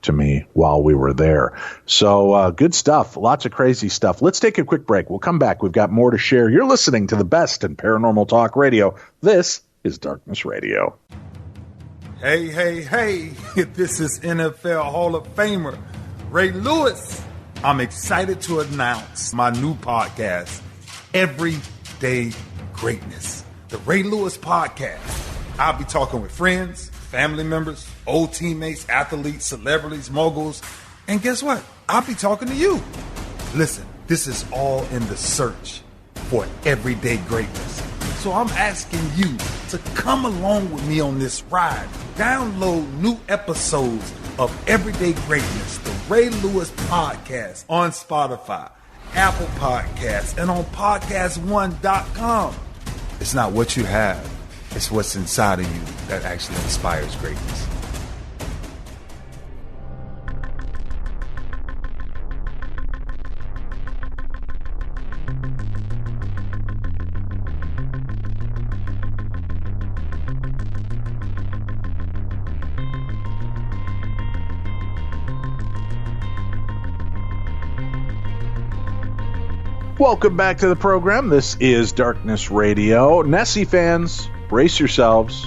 to me while we were there. So good stuff. Lots of crazy stuff. Let's take a quick break. We'll come back. We've got more to share. You're listening to the best in paranormal talk radio. This is Darkness Radio. Hey, hey, hey. This is NFL Hall of Famer Ray Lewis. I'm excited to announce my new podcast, Everyday Greatness. The Ray Lewis Podcast. I'll be talking with friends, family members, old teammates, athletes, celebrities, moguls, and guess what? I'll be talking to you. Listen, this is all in the search for everyday greatness. So I'm asking you to come along with me on this ride. Download new episodes of Everyday Greatness, the Ray Lewis Podcast, on Spotify, Apple Podcasts, and on podcast1.com. It's not what you have, it's what's inside of you that actually inspires greatness. Welcome back to the program. This is Darkness Radio. Nessie fans, brace yourselves,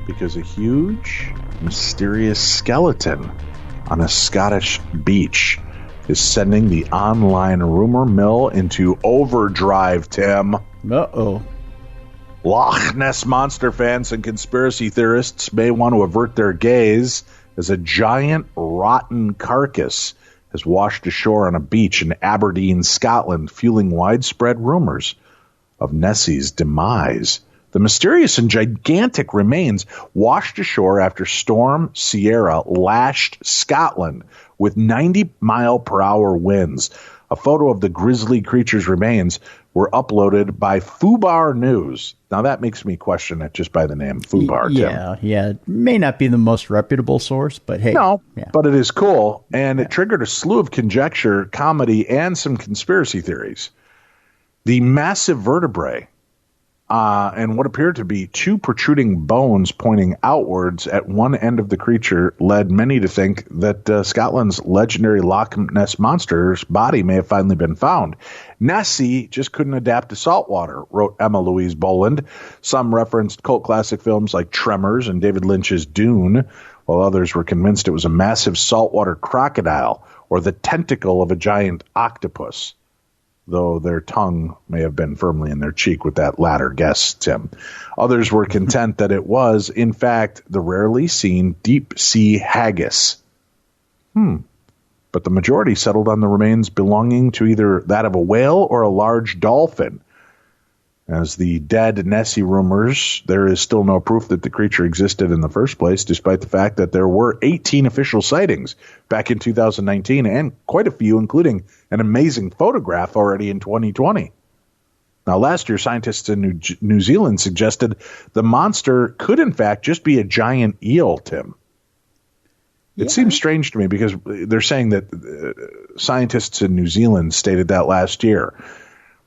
because a huge, mysterious skeleton on a Scottish beach is sending the online rumor mill into overdrive, Tim. Uh-oh. Loch Ness Monster fans and conspiracy theorists may want to avert their gaze as a giant, rotten carcass has washed ashore on a beach in Aberdeen, Scotland, fueling widespread rumors of Nessie's demise. The mysterious and gigantic remains washed ashore after Storm Sierra lashed Scotland with 90-mile-per-hour winds. A photo of the grisly creature's remains were uploaded by Fubar News. Now that makes me question it just by the name Fubar. Yeah. It may not be the most reputable source, but hey. No, but it is cool. And it triggered a slew of conjecture, comedy, and some conspiracy theories. The massive vertebrae and what appeared to be two protruding bones pointing outwards at one end of the creature led many to think that Scotland's legendary Loch Ness Monster's body may have finally been found. Nessie just couldn't adapt to saltwater, wrote Emma Louise Boland. Some referenced cult classic films like Tremors and David Lynch's Dune, while others were convinced it was a massive saltwater crocodile or the tentacle of a giant octopus, though their tongue may have been firmly in their cheek with that latter guess, Tim. Others were content that it was, in fact, the rarely seen deep-sea haggis. But the majority settled on the remains belonging to either that of a whale or a large dolphin. As the dead Nessie rumors, there is still no proof that the creature existed in the first place, despite the fact that there were 18 official sightings back in 2019, and quite a few, including an amazing photograph already in 2020. Now, last year, scientists in New Zealand suggested the monster could, in fact, just be a giant eel, Tim. It seems strange to me because they're saying that scientists in New Zealand stated that last year.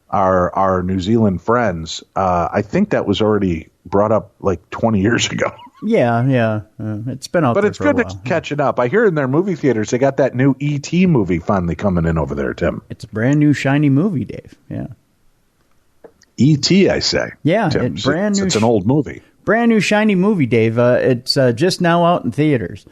Our New Zealand friends, I think that was already brought up like 20 years ago. Yeah. It's been out there for a while. But it's good to catch it up. I hear in their movie theaters, they got that new E.T. movie finally coming in over there, Tim. It's a brand new shiny movie, Dave. Yeah. E.T., I say. Yeah, Tim. Brand new. It's an old movie. Brand new shiny movie, Dave. It's just now out in theaters.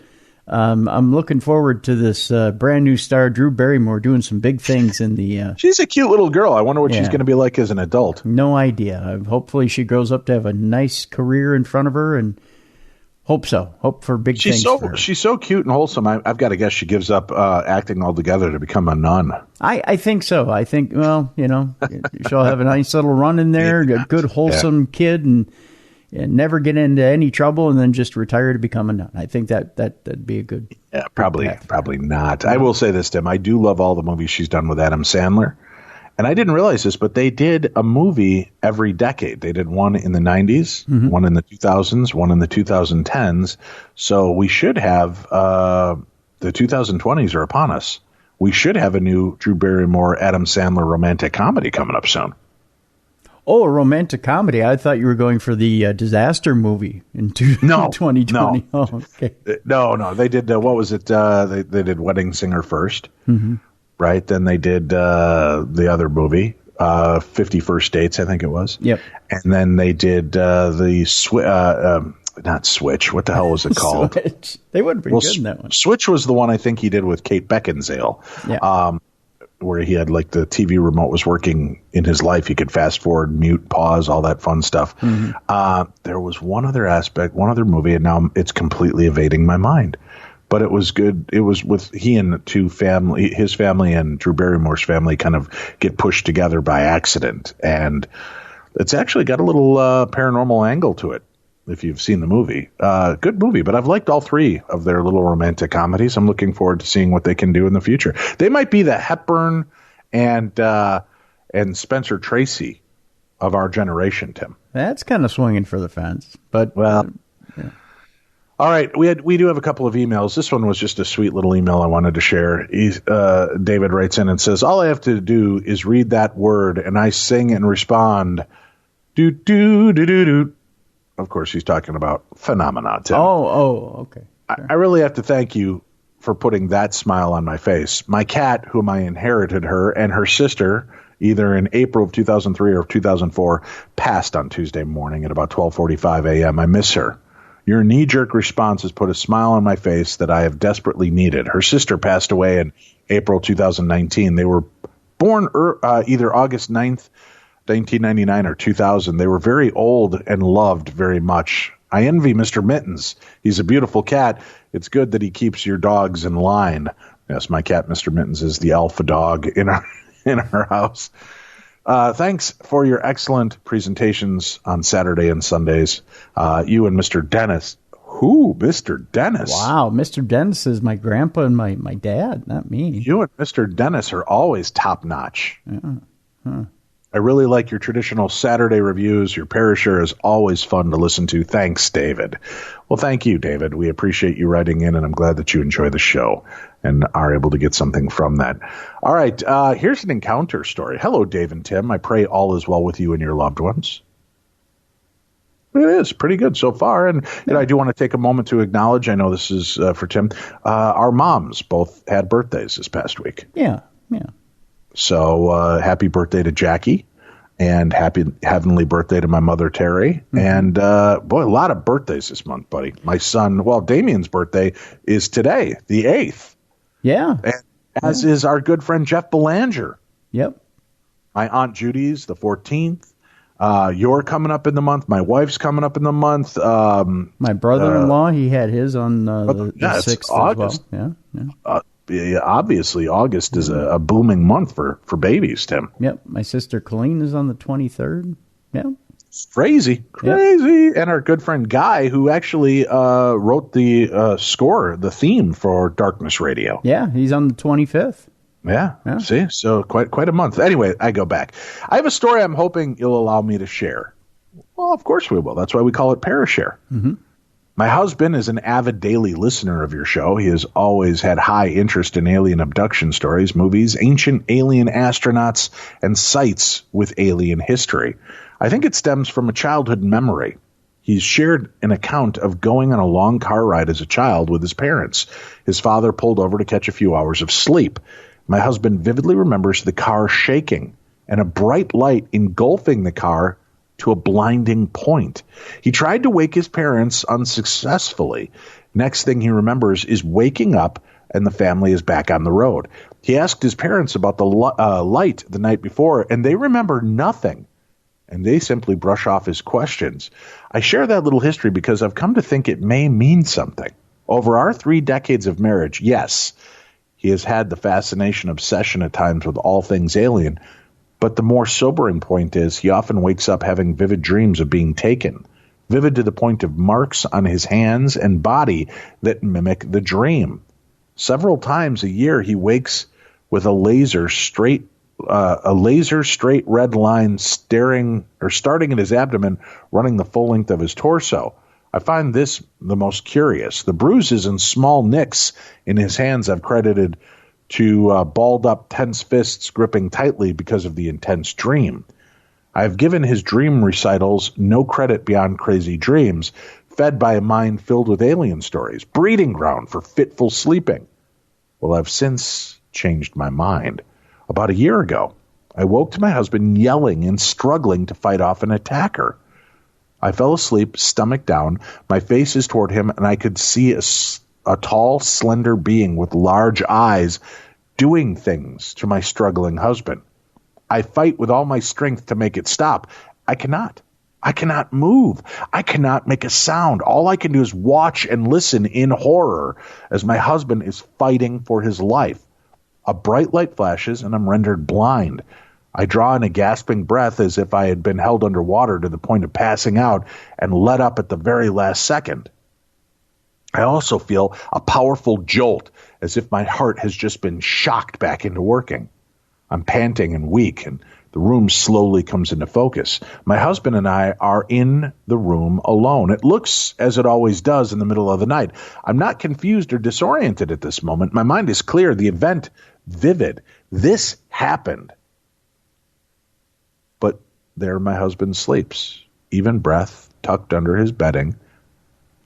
I'm looking forward to this brand new star, Drew Barrymore, doing some big things in the... She's a cute little girl. I wonder what she's going to be like as an adult. No idea. Hopefully she grows up to have a nice career in front of her, and hope so. Hope for big things for her. She's so cute and wholesome. I've got to guess she gives up acting altogether to become a nun. I think so. I think, well, she'll have a nice little run in there, a good, wholesome kid, and never get into any trouble, and then just retire to become a nun. I think that'd be a good. Yeah, probably not. I will say this, Tim. I do love all the movies she's done with Adam Sandler, and I didn't realize this, but they did a movie every decade. They did one in the 90s, one in the 2000s, one in the 2010s. So we should have the 2020s are upon us. We should have a new Drew Barrymore, Adam Sandler romantic comedy coming up soon. Oh, a romantic comedy. I thought you were going for the disaster movie in 2020. No. Oh, okay. No. They did, what was it? They did Wedding Singer first, right? Then they did the other movie, 50 First Dates, I think it was. Yep. And then they did not Switch. What the hell was it called? Switch. They would have been good in that one. Switch was the one I think he did with Kate Beckinsale. Yeah. Where he had like the TV remote was working in his life. He could fast forward, mute, pause, all that fun stuff. There was one other movie, and now it's completely evading my mind. But it was good. It was with he and his family and Drew Barrymore's family kind of get pushed together by accident. And It's actually got a little paranormal angle to it, if you've seen the movie. Good movie, but I've liked all three of their little romantic comedies. I'm looking forward to seeing what they can do in the future. They might be the Hepburn and Spencer Tracy of our generation, Tim. That's kind of swinging for the fence, but well. Yeah. All right, we do have a couple of emails. This one was just a sweet little email I wanted to share. David writes in and says, all I have to do is read that word, and I sing and respond, do-do-do-do-do. Of course, he's talking about phenomena, Tim. Okay. Sure. I really have to thank you for putting that smile on my face. My cat, whom I inherited her, and her sister, either in April of 2003 or 2004, passed on Tuesday morning at about 12:45 a.m. I miss her. Your knee-jerk response has put a smile on my face that I have desperately needed. Her sister passed away in April 2019. They were born either August 9th, 1999 or 2000. They were very old and loved very much. I envy Mr. Mittens. He's a beautiful cat. It's good that he keeps your dogs in line. Yes, my cat, Mr. Mittens, is the alpha dog in our house. Thanks for your excellent presentations on Saturday and Sundays. You and Mr. Dennis. Who? Mr. Dennis? Wow, Mr. Dennis is my grandpa and my dad, not me. You and Mr. Dennis are always top-notch. Yeah. Huh. I really like your traditional Saturday reviews. Your Parashare is always fun to listen to. Thanks, David. Well, thank you, David. We appreciate you writing in, and I'm glad that you enjoy the show and are able to get something from that. All right, here's an encounter story. Hello, Dave and Tim. I pray all is well with you and your loved ones. It is pretty good so far, and I do want to take a moment to acknowledge, I know this is for Tim, our moms both had birthdays this past week. Yeah. So happy birthday to Jackie, and happy heavenly birthday to my mother, Terry. Mm-hmm. And, boy, a lot of birthdays this month, buddy. My son, Damien's birthday is today, the 8th. Yeah. And as is our good friend Jeff Belanger. Yep. My Aunt Judy's the 14th. You're coming up in the month. My wife's coming up in the month. My brother-in-law, he had his on the 6th August. as well. Yeah. Obviously, August is a booming month for babies, Tim. Yep. My sister Colleen is on the 23rd. Yeah. It's crazy. Yep. And our good friend Guy, who actually wrote the score, the theme for Darkness Radio. Yeah, he's on the 25th. Yeah. See? So quite a month. Anyway, I go back. I have a story I'm hoping you'll allow me to share. Well, of course we will. That's why we call it Parashare. Mm-hmm. My husband is an avid daily listener of your show. He has always had high interest in alien abduction stories, movies, ancient alien astronauts, and sites with alien history. I think it stems from a childhood memory. He's shared an account of going on a long car ride as a child with his parents. His father pulled over to catch a few hours of sleep. My husband vividly remembers the car shaking and a bright light engulfing the car to a blinding point. He tried to wake his parents unsuccessfully. Next thing he remembers is waking up and the family is back on the road. He asked his parents about the light the night before, and they remember nothing. And they simply brush off his questions. I share that little history because I've come to think it may mean something. Over our 3 decades of marriage, yes, he has had the fascination obsession at times with all things alien, but the more sobering point is he often wakes up having vivid dreams of being taken, vivid to the point of marks on his hands and body that mimic the dream. Several times a year he wakes with a laser straight red line starting at his abdomen, running the full length of his torso. I find this the most curious. The bruises and small nicks in his hands I've credited to balled up, tense fists gripping tightly because of the intense dream. I've given his dream recitals no credit beyond crazy dreams, fed by a mind filled with alien stories, breeding ground for fitful sleeping. Well, I've since changed my mind. About a year ago, I woke to my husband yelling and struggling to fight off an attacker. I fell asleep, stomach down. My face is toward him, and I could see a tall, slender being with large eyes doing things to my struggling husband. I fight with all my strength to make it stop. I cannot. I cannot move. I cannot make a sound. All I can do is watch and listen in horror as my husband is fighting for his life. A bright light flashes, and I'm rendered blind. I draw in a gasping breath as if I had been held underwater to the point of passing out and let up at the very last second. I also feel a powerful jolt as if my heart has just been shocked back into working. I'm panting and weak, and the room slowly comes into focus. My husband and I are in the room alone. It looks as it always does in the middle of the night. I'm not confused or disoriented at this moment. My mind is clear, the event vivid. This happened. But there my husband sleeps, even breath tucked under his bedding.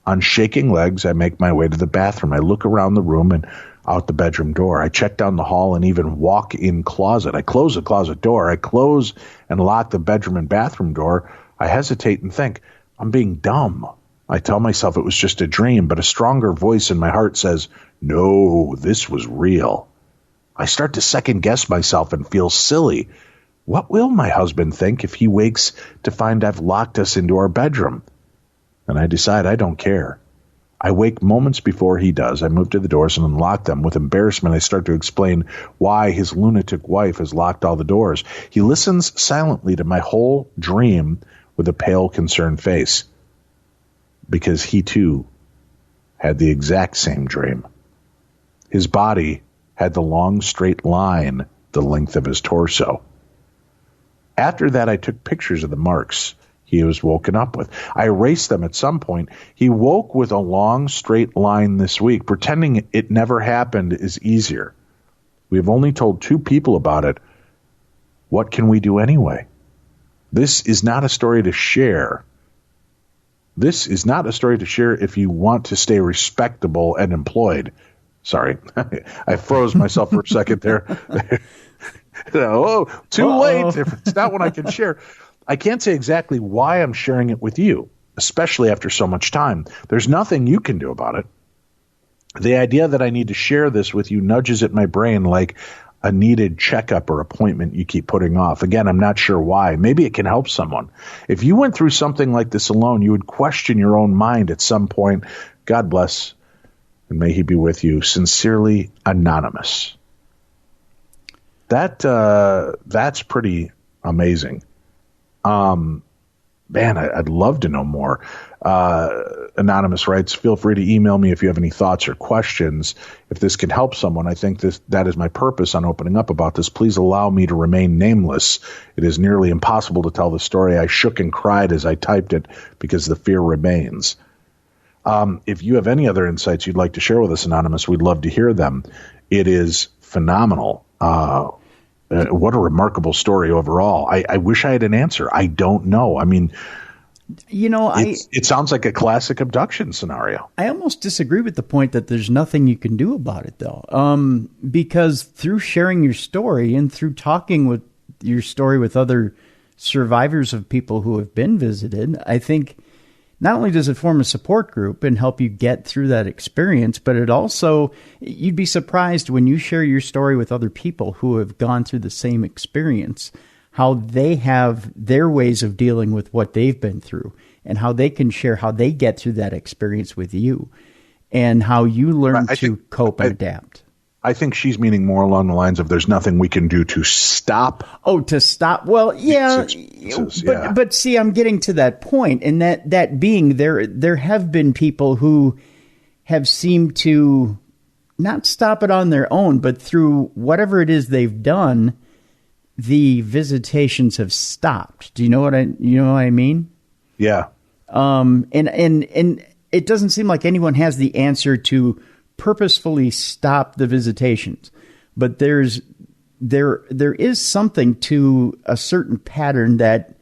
On shaking legs, I make my way to the bathroom. I look around the room and out the bedroom door. I check down the hall and even walk in closet. I close the closet door. I close and lock the bedroom and bathroom door. I hesitate and think, I'm being dumb. I tell myself it was just a dream, but a stronger voice in my heart says, no, this was real. I start to second guess myself and feel silly. What will my husband think if he wakes to find I've locked us into our bedroom? And I decide I don't care. I wake moments before he does. I move to the doors and unlock them. With embarrassment, I start to explain why his lunatic wife has locked all the doors. He listens silently to my whole dream with a pale, concerned face. Because he, too, had the exact same dream. His body had the long, straight line the length of his torso. After that, I took pictures of the marks he was woken up with. I erased them at some point. He woke with a long, straight line this week. Pretending it never happened is easier. We have only told 2 people about it. What can we do anyway? This is not a story to share. This is not a story to share if you want to stay respectable and employed. Sorry, I froze myself for a second there. Oh, too late. If it's not one I can share. I can't say exactly why I'm sharing it with you, especially after so much time. There's nothing you can do about it. The idea that I need to share this with you nudges at my brain like a needed checkup or appointment you keep putting off. Again, I'm not sure why. Maybe it can help someone. If you went through something like this alone, you would question your own mind at some point. God bless, and may he be with you. Sincerely, Anonymous. That's pretty amazing. Man, I'd love to know more. Anonymous writes, feel free to email me if you have any thoughts or questions. If this can help someone, I think that is my purpose on opening up about this. Please allow me to remain nameless. It is nearly impossible to tell the story. I shook and cried as I typed it because the fear remains. If you have any other insights you'd like to share with us, Anonymous, we'd love to hear them. It is phenomenal. What a remarkable story overall. I wish I had an answer. I don't know. I mean, it sounds like a classic abduction scenario. I almost disagree with the point that there's nothing you can do about it, though. Because through sharing your story and through talking with your story with other survivors of people who have been visited, I think not only does it form a support group and help you get through that experience, but it also, you'd be surprised when you share your story with other people who have gone through the same experience, how they have their ways of dealing with what they've been through and how they can share how they get through that experience with you and how you learn to cope and adapt. I think she's meaning more along the lines of there's nothing we can do to stop. Oh, to stop. Well, yeah. But see, I'm getting to that point, and that being there have been people who have seemed to not stop it on their own, but through whatever it is they've done, the visitations have stopped. Do you know what I mean? Yeah. And it doesn't seem like anyone has the answer to purposefully stop the visitations, but there is something to a certain pattern that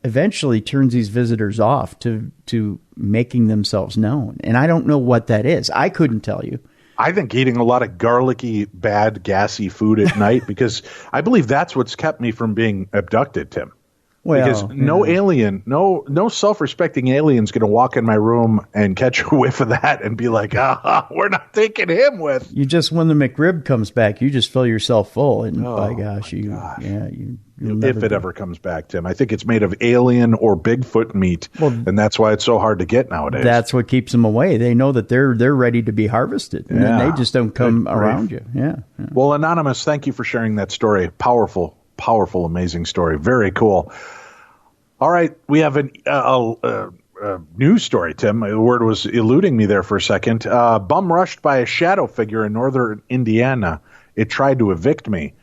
eventually turns these visitors off to making themselves known. And I don't know what that is. I couldn't tell you. I think eating a lot of garlicky, bad, gassy food at night, because I believe that's what's kept me from being abducted, Tim. Well, because no alien, no self-respecting alien's going to walk in my room and catch a whiff of that and be like, we're not taking him with. You just, when the McRib comes back, you just fill yourself full, and by gosh, if it ever comes back, Tim. I think it's made of alien or Bigfoot meat, and that's why it's so hard to get nowadays. That's what keeps them away. They know that they're ready to be harvested, and then they just don't come around you. Yeah. Well, Anonymous, thank you for sharing that story. Powerful Powerful, amazing story. Very cool. All right, we have a news story, Tim. The word was eluding me there for a second. Bum rushed by a shadow figure in northern Indiana. It tried to evict me.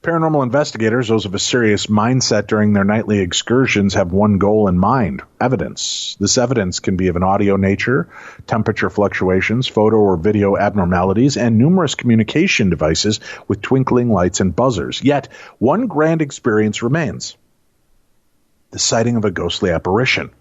Paranormal investigators, those of a serious mindset during their nightly excursions, have one goal in mind: evidence. This evidence can be of an audio nature, temperature fluctuations, photo or video abnormalities, and numerous communication devices with twinkling lights and buzzers. Yet, one grand experience remains: the sighting of a ghostly apparition.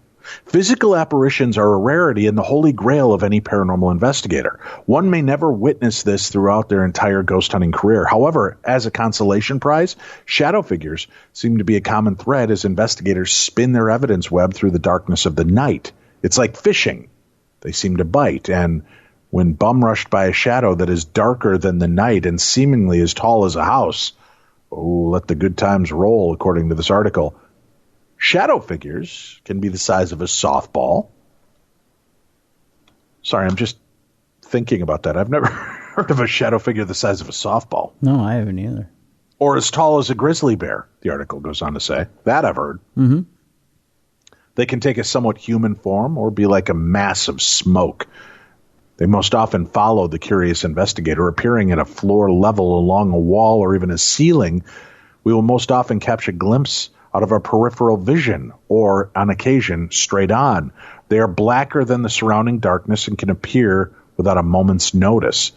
Physical apparitions are a rarity and the holy grail of any paranormal investigator. One may never witness this throughout their entire ghost hunting career. However, as a consolation prize, shadow figures seem to be a common thread as investigators spin their evidence web through the darkness of the night. It's like fishing. They seem to bite, and when bum rushed by a shadow that is darker than the night and seemingly as tall as a house, let the good times roll, according to this article. Shadow figures can be the size of a softball. Sorry, I'm just thinking about that. I've never heard of a shadow figure the size of a softball. No, I haven't either. Or as tall as a grizzly bear, the article goes on to say. That I've heard. Mm-hmm. They can take a somewhat human form or be like a mass of smoke. They most often follow the curious investigator, appearing at a floor level, along a wall, or even a ceiling. We will most often catch a glimpse out of our peripheral vision, or, on occasion, straight on. They are blacker than the surrounding darkness and can appear without a moment's notice.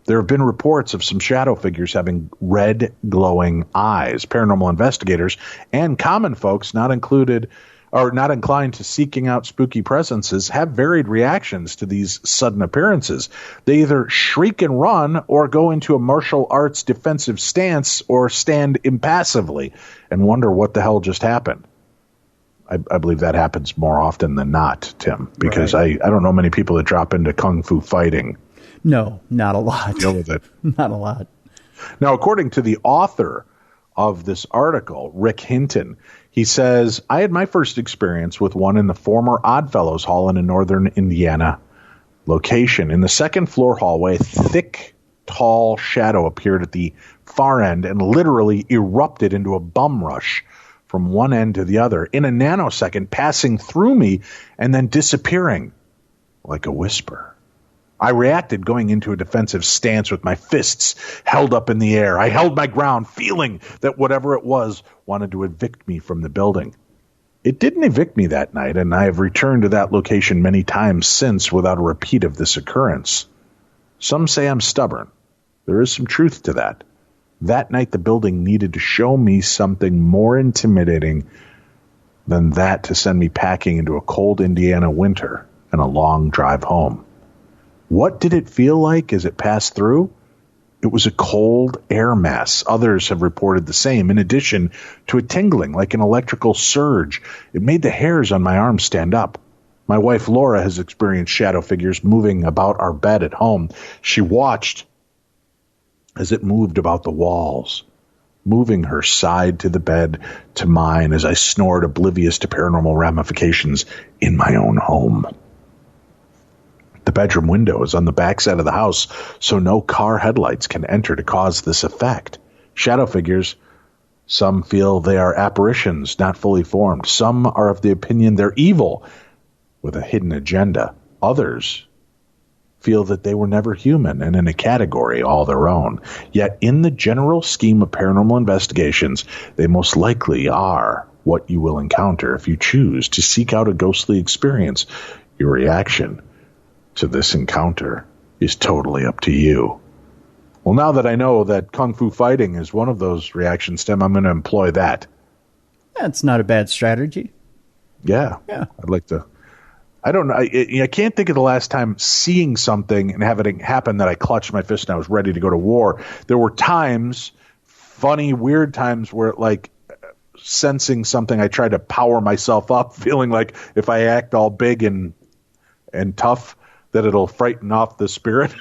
There have been reports of some shadow figures having red, glowing eyes. Paranormal investigators and common folks not inclined to seeking out spooky presences have varied reactions to these sudden appearances. They either shriek and run, or go into a martial arts defensive stance, or stand impassively and wonder what the hell just happened. I believe that happens more often than not, Tim, because right. I don't know many people that drop into kung fu fighting. No, not a lot. Deal with it. Not a lot. Now, according to the author of this article, Rick Hinton, he says, I had my first experience with one in the former Oddfellows Hall in a northern Indiana location. In the second floor hallway, a thick, tall shadow appeared at the far end and literally erupted into a bum rush from one end to the other in a nanosecond, passing through me and then disappearing like a whisper. I reacted, going into a defensive stance with my fists held up in the air. I held my ground, feeling that whatever it was wanted to evict me from the building. It didn't evict me that night, and I have returned to that location many times since without a repeat of this occurrence. Some say I'm stubborn. There is some truth to that. That night, the building needed to show me something more intimidating than that to send me packing into a cold Indiana winter and a long drive home. What did it feel like as it passed through? It was a cold air mass. Others have reported the same, in addition to a tingling like an electrical surge. It made the hairs on my arms stand up. My wife Laura has experienced shadow figures moving about our bed at home. She watched as it moved about the walls, moving her side to the bed to mine as I snored, oblivious to paranormal ramifications in my own home. The bedroom window is on the backside of the house, so no car headlights can enter to cause this effect. Shadow figures, some feel they are apparitions, not fully formed. Some are of the opinion they're evil, with a hidden agenda. Others feel that they were never human and in a category all their own. Yet in the general scheme of paranormal investigations, they most likely are what you will encounter if you choose to seek out a ghostly experience. Your reaction to this encounter is totally up to you. Well, now that I know that kung fu fighting is one of those reactions, Tim, I'm going to employ that. That's not a bad strategy. Yeah. I'd like to. I don't know. I can't think of the last time seeing something and having it happen that I clutched my fist and I was ready to go to war. There were times, funny, weird times where, like, sensing something, I tried to power myself up, feeling like if I act all big and tough, that it'll frighten off the spirit.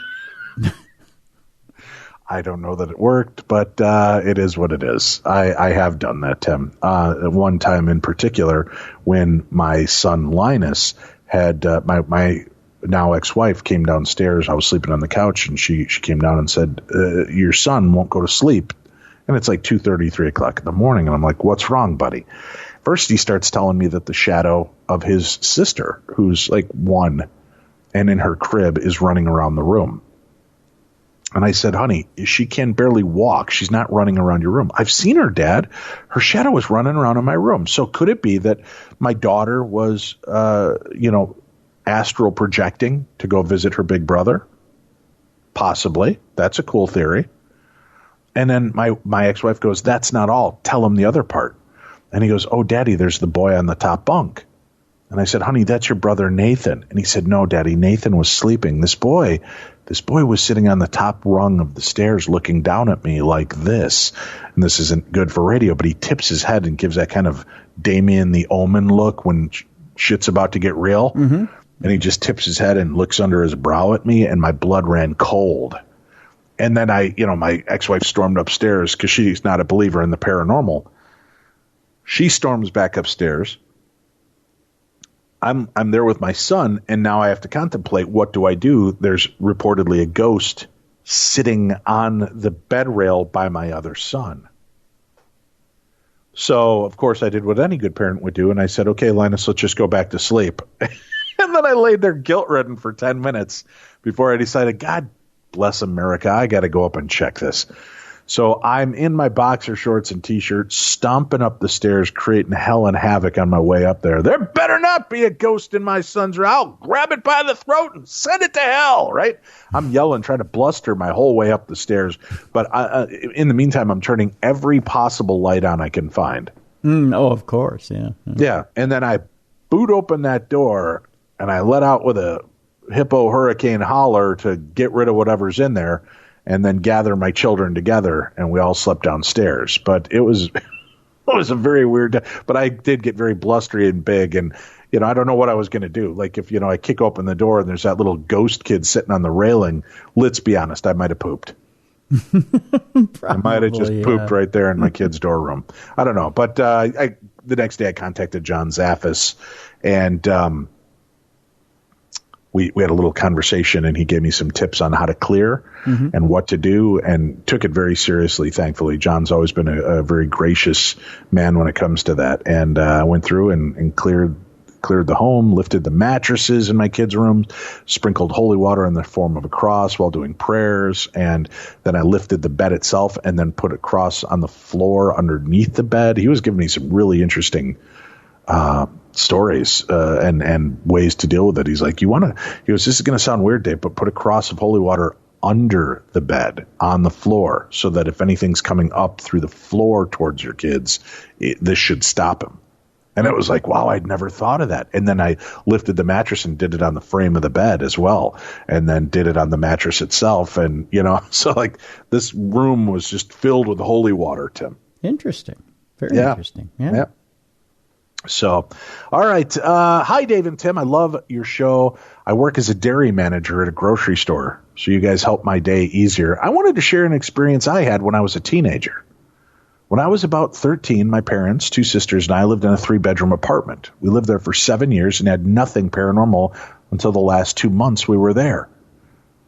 I don't know that it worked, but it is what it is. I have done that, Tim. One time in particular, when my son Linus had my now ex-wife came downstairs. I was sleeping on the couch, and she came down and said, your son won't go to sleep. And it's like 2:30, 3 o'clock in the morning. And I'm like, what's wrong, buddy? First, he starts telling me that the shadow of his sister, who's like 1 and in her crib, is running around the room. And I said, honey, she can barely walk. She's not running around your room. I've seen her, Dad. Her shadow was running around in my room. So could it be that my daughter was, astral projecting to go visit her big brother? Possibly. That's a cool theory. And then my ex-wife goes, that's not all. Tell him the other part. And he goes, oh, Daddy, there's the boy on the top bunk. And I said, honey, that's your brother Nathan. And he said, no, Daddy, Nathan was sleeping. This boy was sitting on the top rung of the stairs looking down at me like this. And this isn't good for radio, but he tips his head and gives that kind of Damien the Omen look when shit's about to get real. Mm-hmm. And he just tips his head and looks under his brow at me, and my blood ran cold. And then my ex-wife stormed upstairs because she's not a believer in the paranormal. She storms back upstairs. I'm there with my son, and now I have to contemplate, what do I do? There's reportedly a ghost sitting on the bed rail by my other son. So, of course, I did what any good parent would do, and I said, okay, Linus, let's just go back to sleep. And then I laid there guilt-ridden for 10 minutes before I decided, God bless America, I got to go up and check this. So I'm in my boxer shorts and T-shirt, stomping up the stairs, creating hell and havoc on my way up there. There better not be a ghost in my son's room. I'll grab it by the throat and send it to hell, right? I'm yelling, trying to bluster my whole way up the stairs. But in the meantime, I'm turning every possible light on I can find. Oh, of course, yeah. Yeah, and then I boot open that door, and I let out with a hippo hurricane holler to get rid of whatever's in there, and then gather my children together, and we all slept downstairs. But it was a very weird day. But I did get very blustery and big, and I don't know what I was going to do. Like if I kick open the door and there's that little ghost kid sitting on the railing, let's be honest, I might have pooped. I might have just pooped right there in my kid's dorm room. I don't know. But the next day I contacted John Zaffis, and we had a little conversation, and he gave me some tips on how to clear and what to do, and took it very seriously, thankfully. John's always been a very gracious man when it comes to that. And I went through and cleared the home, lifted the mattresses in my kids' rooms, sprinkled holy water in the form of a cross while doing prayers, and then I lifted the bed itself and then put a cross on the floor underneath the bed. He was giving me some really interesting stories and ways to deal with it. He's like, he goes, this is going to sound weird, Dave, but put a cross of holy water under the bed on the floor so that if anything's coming up through the floor towards your kids, this should stop him. And it was like, wow, I'd never thought of that. And then I lifted the mattress and did it on the frame of the bed as well, and then did it on the mattress itself. And, so like this room was just filled with holy water, Tim. Interesting. Very interesting. Yeah. So, all right. Hi, Dave and Tim. I love your show. I work as a dairy manager at a grocery store, so you guys help my day easier. I wanted to share an experience I had when I was a teenager. When I was about 13, my parents, 2 sisters, and I lived in a 3-bedroom apartment. We lived there for 7 years and had nothing paranormal until the last 2 months we were there.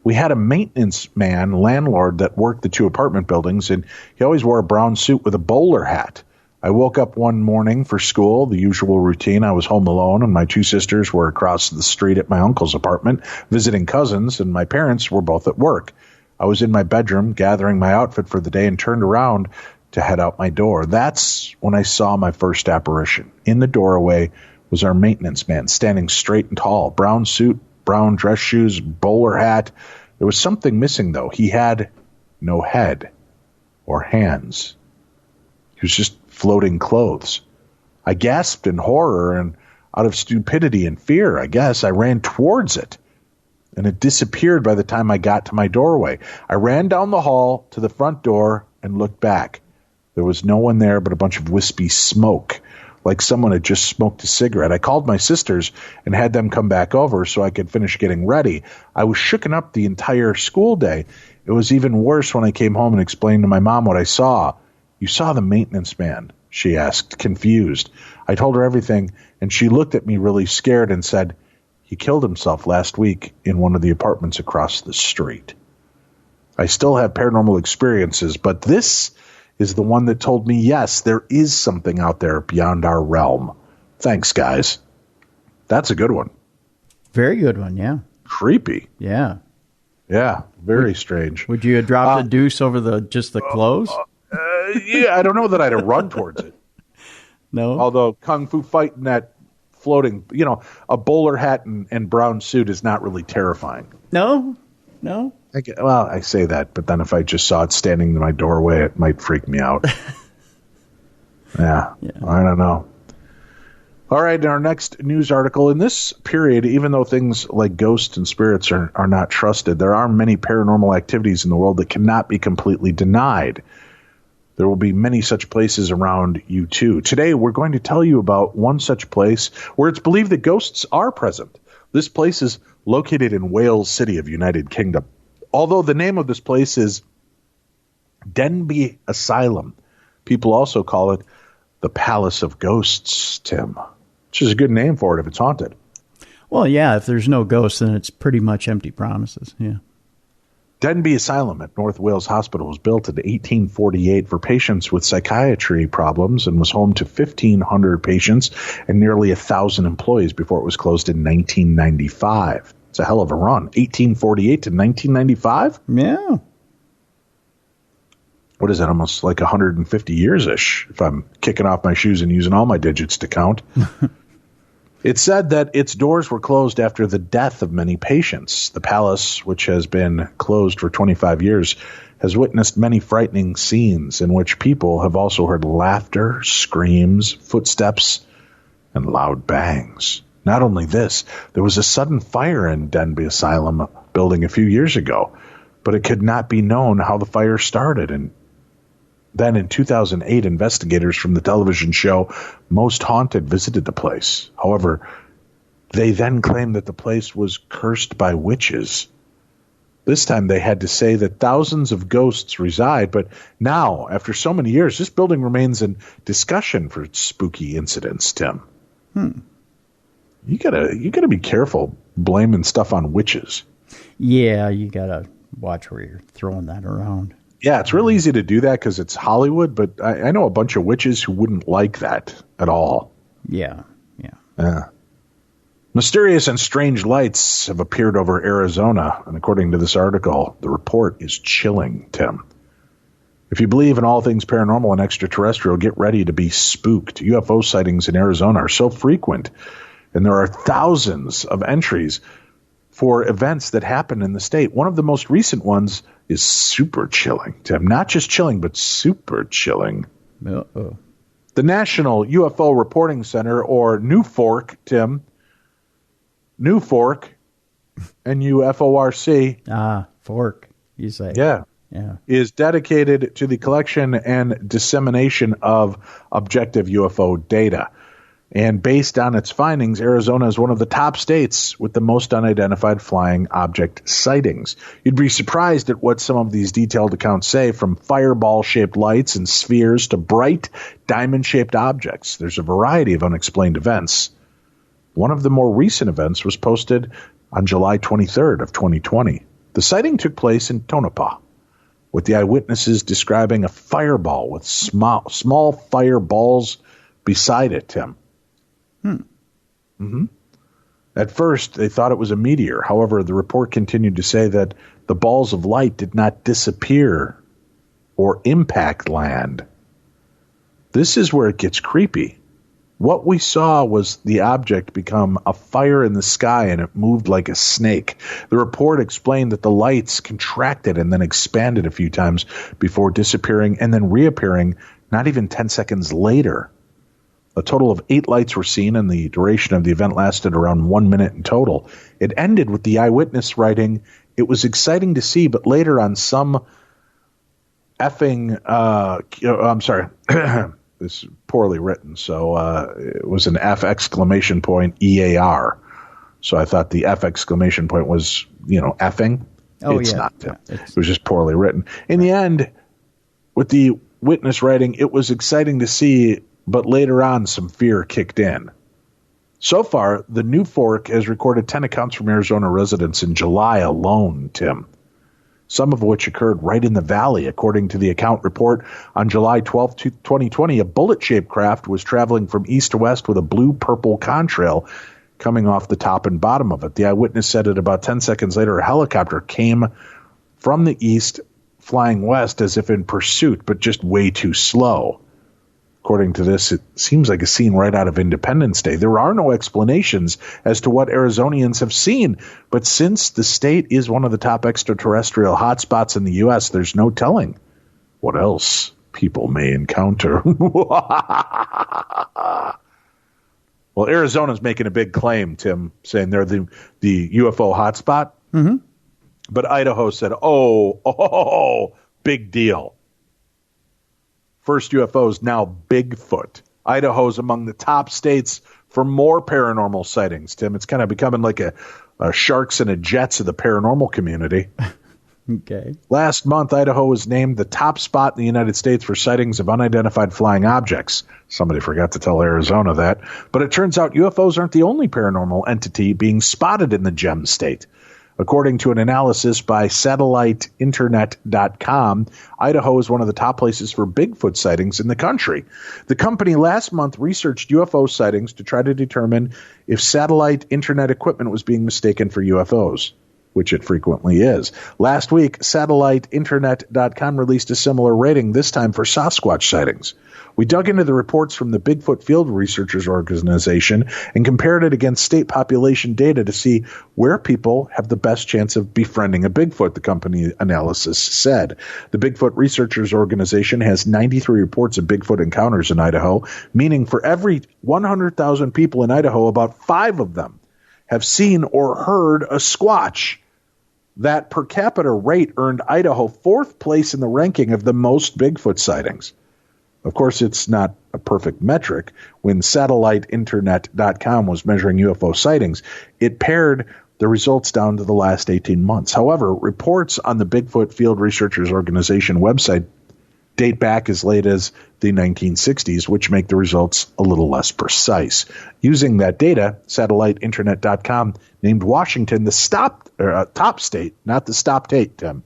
We had a maintenance man, landlord, that worked the 2 apartment buildings, and he always wore a brown suit with a bowler hat. I woke up one morning for school, the usual routine. I was home alone, and my 2 sisters were across the street at my uncle's apartment visiting cousins, and my parents were both at work. I was in my bedroom gathering my outfit for the day and turned around to head out my door. That's when I saw my first apparition. In the doorway was our maintenance man, standing straight and tall, brown suit, brown dress shoes, bowler hat. There was something missing, though. He had no head or hands. He was just floating clothes. I gasped in horror, and out of stupidity and fear, I guess, I ran towards it, and it disappeared by the time I got to my doorway. I ran down the hall to the front door and looked back. There was no one there but a bunch of wispy smoke, like someone had just smoked a cigarette. I called my sisters and had them come back over so I could finish getting ready. I was shooken up the entire school day. It was even worse when I came home and explained to my mom what I saw. You saw the maintenance man, she asked, confused. I told her everything, and she looked at me really scared and said, he killed himself last week in one of the apartments across the street. I still have paranormal experiences, but this is the one that told me, yes, there is something out there beyond our realm. Thanks, guys. That's a good one. Very good one, yeah. Creepy. Yeah. Yeah, very strange. Would you have dropped a deuce over just the clothes? Yeah, I don't know that I'd have run towards it. No? Although kung fu fighting that floating, a bowler hat and brown suit is not really terrifying. No? I say that, but then if I just saw it standing in my doorway, it might freak me out. Yeah, I don't know. All right, in our next news article, in this period, even though things like ghosts and spirits are not trusted, there are many paranormal activities in the world that cannot be completely denied. There will be many such places around you, too. Today, we're going to tell you about one such place where it's believed that ghosts are present. This place is located in Wales City of United Kingdom. Although the name of this place is Denbigh Asylum, people also call it the Palace of Ghosts, Tim. Which is a good name for it if it's haunted. Well, yeah, if there's no ghosts, then it's pretty much empty promises, yeah. Denbigh Asylum at North Wales Hospital was built in 1848 for patients with psychiatry problems and was home to 1,500 patients and nearly 1,000 employees before it was closed in 1995. It's a hell of a run. 1848 to 1995? Yeah. What is that, almost like 150 years-ish, if I'm kicking off my shoes and using all my digits to count. It's said that its doors were closed after the death of many patients. The palace, which has been closed for 25 years, has witnessed many frightening scenes in which people have also heard laughter, screams, footsteps, and loud bangs. Not only this, there was a sudden fire in Denbigh Asylum building a few years ago, but it could not be known how the fire started. And then in 2008, investigators from the television show Most Haunted visited the place. However, they then claimed that the place was cursed by witches. This time they had to say that thousands of ghosts reside, but now, after so many years, this building remains in discussion for its spooky incidents, Tim. You gotta be careful blaming stuff on witches. Yeah, you gotta watch where you're throwing that around. Yeah, it's real easy to do that because it's Hollywood, but I know a bunch of witches who wouldn't like that at all. Yeah. Mysterious and strange lights have appeared over Arizona, and according to this article, the report is chilling, Tim. If you believe in all things paranormal and extraterrestrial, get ready to be spooked. UFO sightings in Arizona are so frequent, and there are thousands of entries for events that happen in the state. One of the most recent ones is super chilling, Tim. Not just chilling, but super chilling. Uh-oh. The National UFO Reporting Center, or NUFORC, Tim. NUFORC, N-U-F-O-R-C. Fork, you say. Yeah. Is dedicated to the collection and dissemination of objective UFO data. And based on its findings, Arizona is one of the top states with the most unidentified flying object sightings. You'd be surprised at what some of these detailed accounts say, from fireball-shaped lights and spheres to bright diamond-shaped objects. There's a variety of unexplained events. One of the more recent events was posted on July 23rd of 2020. The sighting took place in Tonopah, with the eyewitnesses describing a fireball with small fireballs beside it, Tim. At first, they thought it was a meteor. However, the report continued to say that the balls of light did not disappear or impact land. This is where it gets creepy. What we saw was the object become a fire in the sky, and it moved like a snake. The report explained that the lights contracted and then expanded a few times before disappearing and then reappearing not even 10 seconds later. A total of 8 lights were seen, and the duration of the event lasted around 1 minute in total. It ended with the eyewitness writing, "It was exciting to see, but later on some effing, I'm sorry, this is poorly written, so it was an F exclamation point EAR. So I thought the F exclamation point was, effing. Oh, it's yeah. not. Yeah, it was just poorly written. In the end, with the witness writing, "It was exciting to see, but later on some fear kicked in." So far, the NUFORC has recorded 10 accounts from Arizona residents in July alone, Tim. some of which occurred right in the valley. According to the account report, on July 12, 2020, a bullet-shaped craft was traveling from east to west with a blue-purple contrail coming off the top and bottom of it. The eyewitness said that about 10 seconds later, a helicopter came from the east, flying west as if in pursuit, but just way too slow. According to this, it seems like a scene right out of Independence Day. There are no explanations as to what Arizonians have seen, but since the state is one of the top extraterrestrial hotspots in the U.S., there's no telling what else people may encounter. Well, Arizona's making a big claim, Tim, saying they're the UFO hotspot. Mm-hmm. But Idaho said, oh, big deal. First UFOs, now Bigfoot. Idaho's among the top states for more paranormal sightings, Tim. It's kind of becoming like a Sharks and a Jets of the paranormal community. Okay. Last month, Idaho was named the top spot in the United States for sightings of unidentified flying objects. Somebody forgot to tell Arizona that. But it turns out UFOs aren't the only paranormal entity being spotted in the Gem State. According to an analysis by satelliteinternet.com, Idaho is one of the top places for Bigfoot sightings in the country. The company last month researched UFO sightings to try to determine if satellite internet equipment was being mistaken for UFOs, which it frequently is. Last week, satelliteinternet.com released a similar rating, this time for Sasquatch sightings. We dug into the reports from the Bigfoot Field Researchers Organization and compared it against state population data to see where people have the best chance of befriending a Bigfoot, the company analysis said. The Bigfoot Researchers Organization has 93 reports of Bigfoot encounters in Idaho, meaning for every 100,000 people in Idaho, about 5 of them have seen or heard a Squatch. That per capita rate earned Idaho 4th place in the ranking of the most Bigfoot sightings. Of course, it's not a perfect metric. When satelliteinternet.com was measuring UFO sightings, it pared the results down to the last 18 months. However, reports on the Bigfoot Field Researchers Organization website date back as late as the 1960s, which make the results a little less precise. Using that data, satelliteinternet.com named Washington the top state, not the stop state, Tim.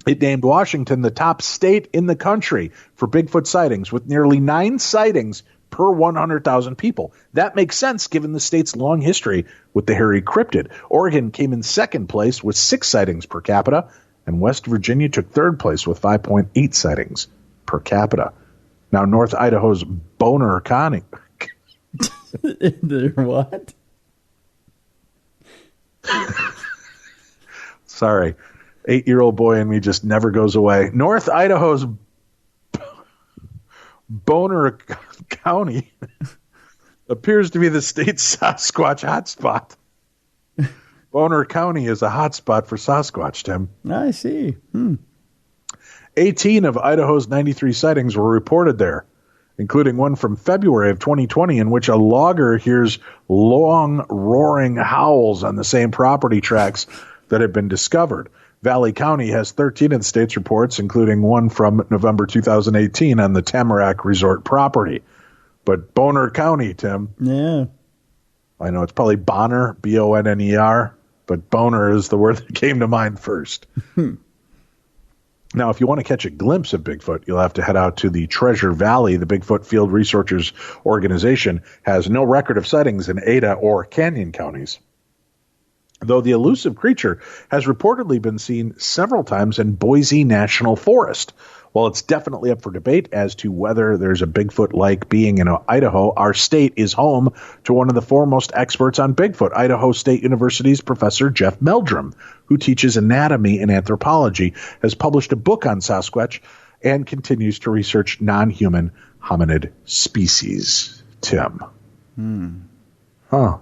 It named Washington the top state in the country for Bigfoot sightings, with nearly 9 sightings per 100,000 people. That makes sense given the state's long history with the hairy cryptid. Oregon came in 2nd place with 6 sightings per capita, and West Virginia took 3rd place with 5.8 sightings per capita. Now, North Idaho's Boner County. What? Sorry. 8-year-old boy in me just never goes away. North Idaho's Boner County appears to be the state's Sasquatch hotspot. Boner County is a hotspot for Sasquatch, Tim. I see. 18 of Idaho's 93 sightings were reported there, including one from February of 2020 in which a logger hears long, roaring howls on the same property tracks that had been discovered. Valley County has 13 of the state's reports, including one from November 2018 on the Tamarack Resort property. But Boner County, Tim. Yeah. I know it's probably Bonner, B-O-N-N-E-R, but Boner is the word that came to mind first. Now, if you want to catch a glimpse of Bigfoot, you'll have to head out to the Treasure Valley. The Bigfoot Field Researchers Organization has no record of sightings in Ada or Canyon counties, though the elusive creature has reportedly been seen several times in Boise National Forest. While it's definitely up for debate as to whether there's a Bigfoot-like being in Idaho, our state is home to one of the foremost experts on Bigfoot, Idaho State University's Professor Jeff Meldrum, who teaches anatomy and anthropology, has published a book on Sasquatch, and continues to research non-human hominid species. Tim. Huh.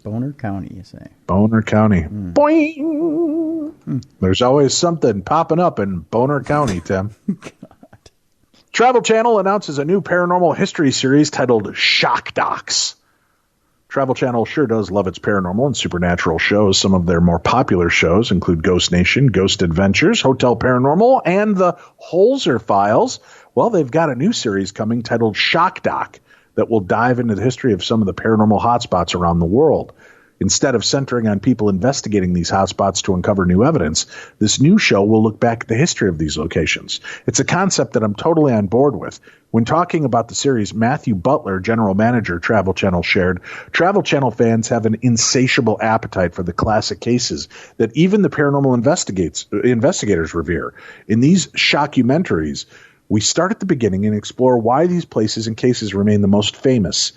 Boner County, you say? Boner County. Boing! There's always something popping up in Boner County, Tim. God. Travel Channel announces a new paranormal history series titled Shock Docs. Travel Channel sure does love its paranormal and supernatural shows. Some of their more popular shows include Ghost Nation, Ghost Adventures, Hotel Paranormal, and the Holzer Files. Well, they've got a new series coming titled Shock Doc. that will dive into the history of some of the paranormal hotspots around the world. Instead of centering on people investigating these hotspots to uncover new evidence, this new show will look back at the history of these locations. It's a concept that I'm totally on board with. When talking about the series, Matthew Butler, general manager, Travel Channel, shared, Travel Channel fans have an insatiable appetite for the classic cases that even the paranormal investigators revere. In these shockumentaries, we start at the beginning and explore why these places and cases remain the most famous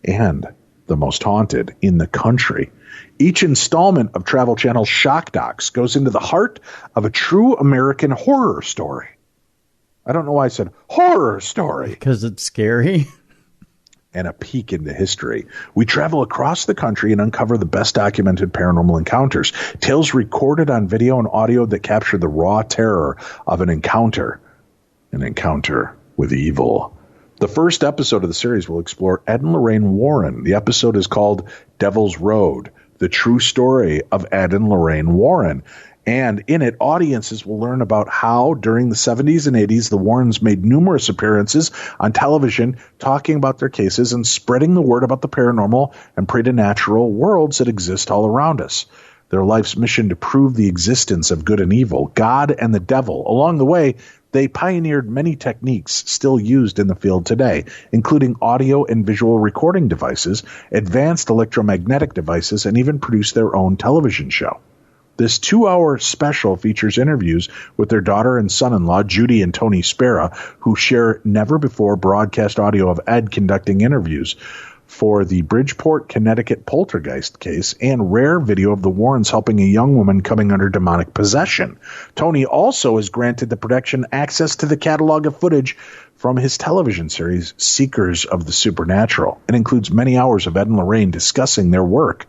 and the most haunted in the country. Each installment of Travel Channel's Shock Docs goes into the heart of a true American horror story. I don't know why I said horror story. Because it's scary. And a peek into history. We travel across the country and uncover the best documented paranormal encounters. Tales recorded on video and audio that capture the raw terror of an encounter. An encounter with evil. The first episode of the series will explore Ed and Lorraine Warren. The episode is called Devil's Road, the true story of Ed and Lorraine Warren. And in it, audiences will learn about how, during the 70s and 80s, the Warrens made numerous appearances on television talking about their cases and spreading the word about the paranormal and preternatural worlds that exist all around us. Their life's mission to prove the existence of good and evil, God and the devil. Along the way, they pioneered many techniques still used in the field today, including audio and visual recording devices, advanced electromagnetic devices, and even produced their own television show. This 2-hour special features interviews with their daughter and son-in-law, Judy and Tony Spera, who share never-before broadcast audio of Ed conducting interviews for the Bridgeport, Connecticut poltergeist case, and rare video of the Warrens helping a young woman coming under demonic possession. Tony also is granted the production access to the catalog of footage from his television series, Seekers of the Supernatural. It includes many hours of Ed and Lorraine discussing their work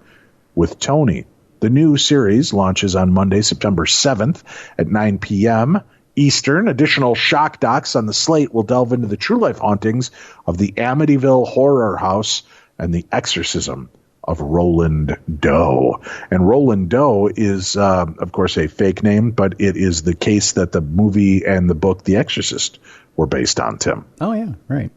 with Tony. The new series launches on Monday, September 7th at 9 p.m. Eastern. Additional shock docs on the slate will delve into the true life hauntings of the Amityville Horror House and the exorcism of Roland Doe. And Roland Doe is, of course, a fake name, but it is the case that the movie and the book The Exorcist were based on, Tim. Oh, yeah, right.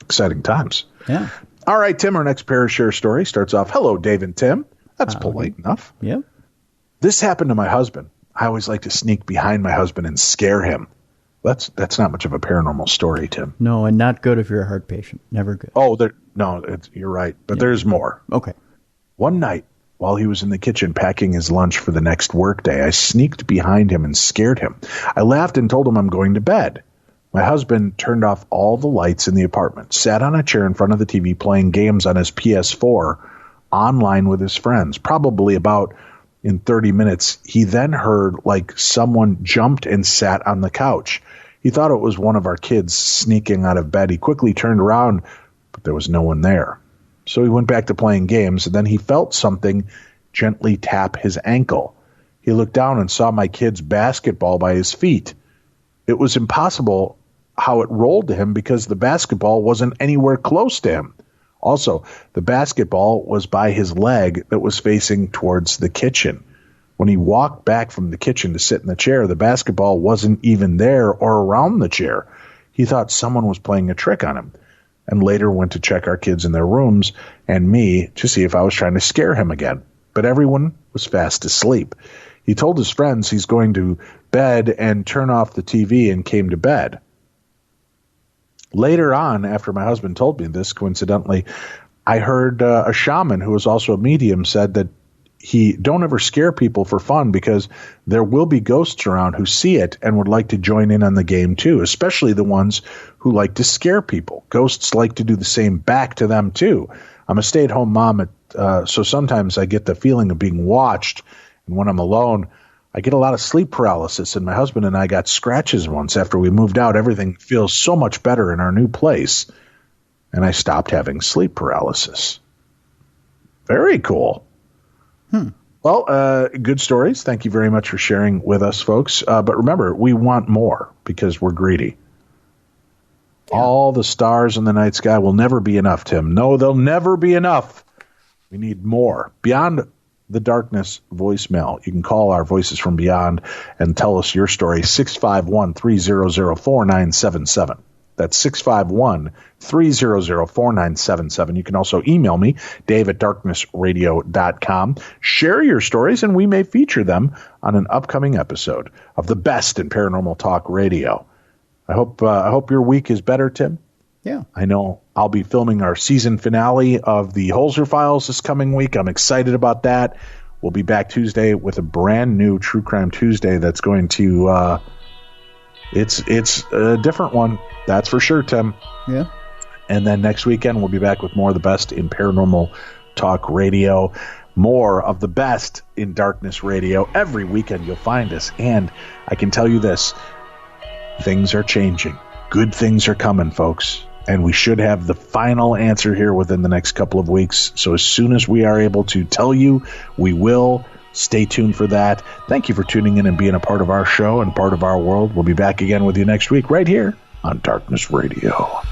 Exciting times. Yeah. All right, Tim, our next Parashare story starts off, hello, Dave and Tim. That's polite enough. Yep. This happened to my husband. I always like to sneak behind my husband and scare him. That's not much of a paranormal story, Tim. No, and not good if you're a heart patient. Never good. Oh, you're right. But there's more. Okay. One night, while he was in the kitchen packing his lunch for the next workday, I sneaked behind him and scared him. I laughed and told him I'm going to bed. My husband turned off all the lights in the apartment, sat on a chair in front of the TV playing games on his PS4 online with his friends. Probably about in 30 minutes, he then heard like someone jumped and sat on the couch. He thought it was one of our kids sneaking out of bed. He quickly turned around, but there was no one there. So he went back to playing games, and then he felt something gently tap his ankle. He looked down and saw my kid's basketball by his feet. It was impossible how it rolled to him because the basketball wasn't anywhere close to him. Also, the basketball was by his leg that was facing towards the kitchen. When he walked back from the kitchen to sit in the chair, the basketball wasn't even there or around the chair. He thought someone was playing a trick on him, and later went to check our kids in their rooms and me to see if I was trying to scare him again. But everyone was fast asleep. He told his friends he's going to bed and turn off the TV and came to bed. Later on, after my husband told me this, coincidentally, I heard a shaman who was also a medium said that he don't ever scare people for fun because there will be ghosts around who see it and would like to join in on the game too, especially the ones who like to scare people. Ghosts like to do the same back to them too. I'm a stay-at-home mom, so sometimes I get the feeling of being watched, and when I'm alone, I get a lot of sleep paralysis, and my husband and I got scratches once after we moved out. Everything feels so much better in our new place, and I stopped having sleep paralysis. Very cool. Well, good stories. Thank you very much for sharing with us, folks. But remember, we want more because we're greedy. Yeah. All the stars in the night sky will never be enough, Tim. No, they'll never be enough. We need more. Beyond the Darkness voicemail. You can call our Voices from Beyond and tell us your story, 651-300-4977. That's 651-300-4977. You can also email me, dave@darknessradio.com. Share your stories, and we may feature them on an upcoming episode of the best in paranormal talk radio. I hope your week is better, Tim. Yeah. I know I'll be filming our season finale of the Holzer Files this coming week. I'm excited about that. We'll be back Tuesday with a brand new True Crime Tuesday that's going to it's a different one. That's for sure, Tim. Yeah. And then next weekend, we'll be back with more of the best in paranormal talk radio. More of the best in darkness radio. Every weekend, you'll find us. And I can tell you this. Things are changing. Good things are coming, folks. And we should have the final answer here within the next couple of weeks. So as soon as we are able to tell you, we will. Stay tuned for that. Thank you for tuning in and being a part of our show and part of our world. We'll be back again with you next week right here on Darkness Radio.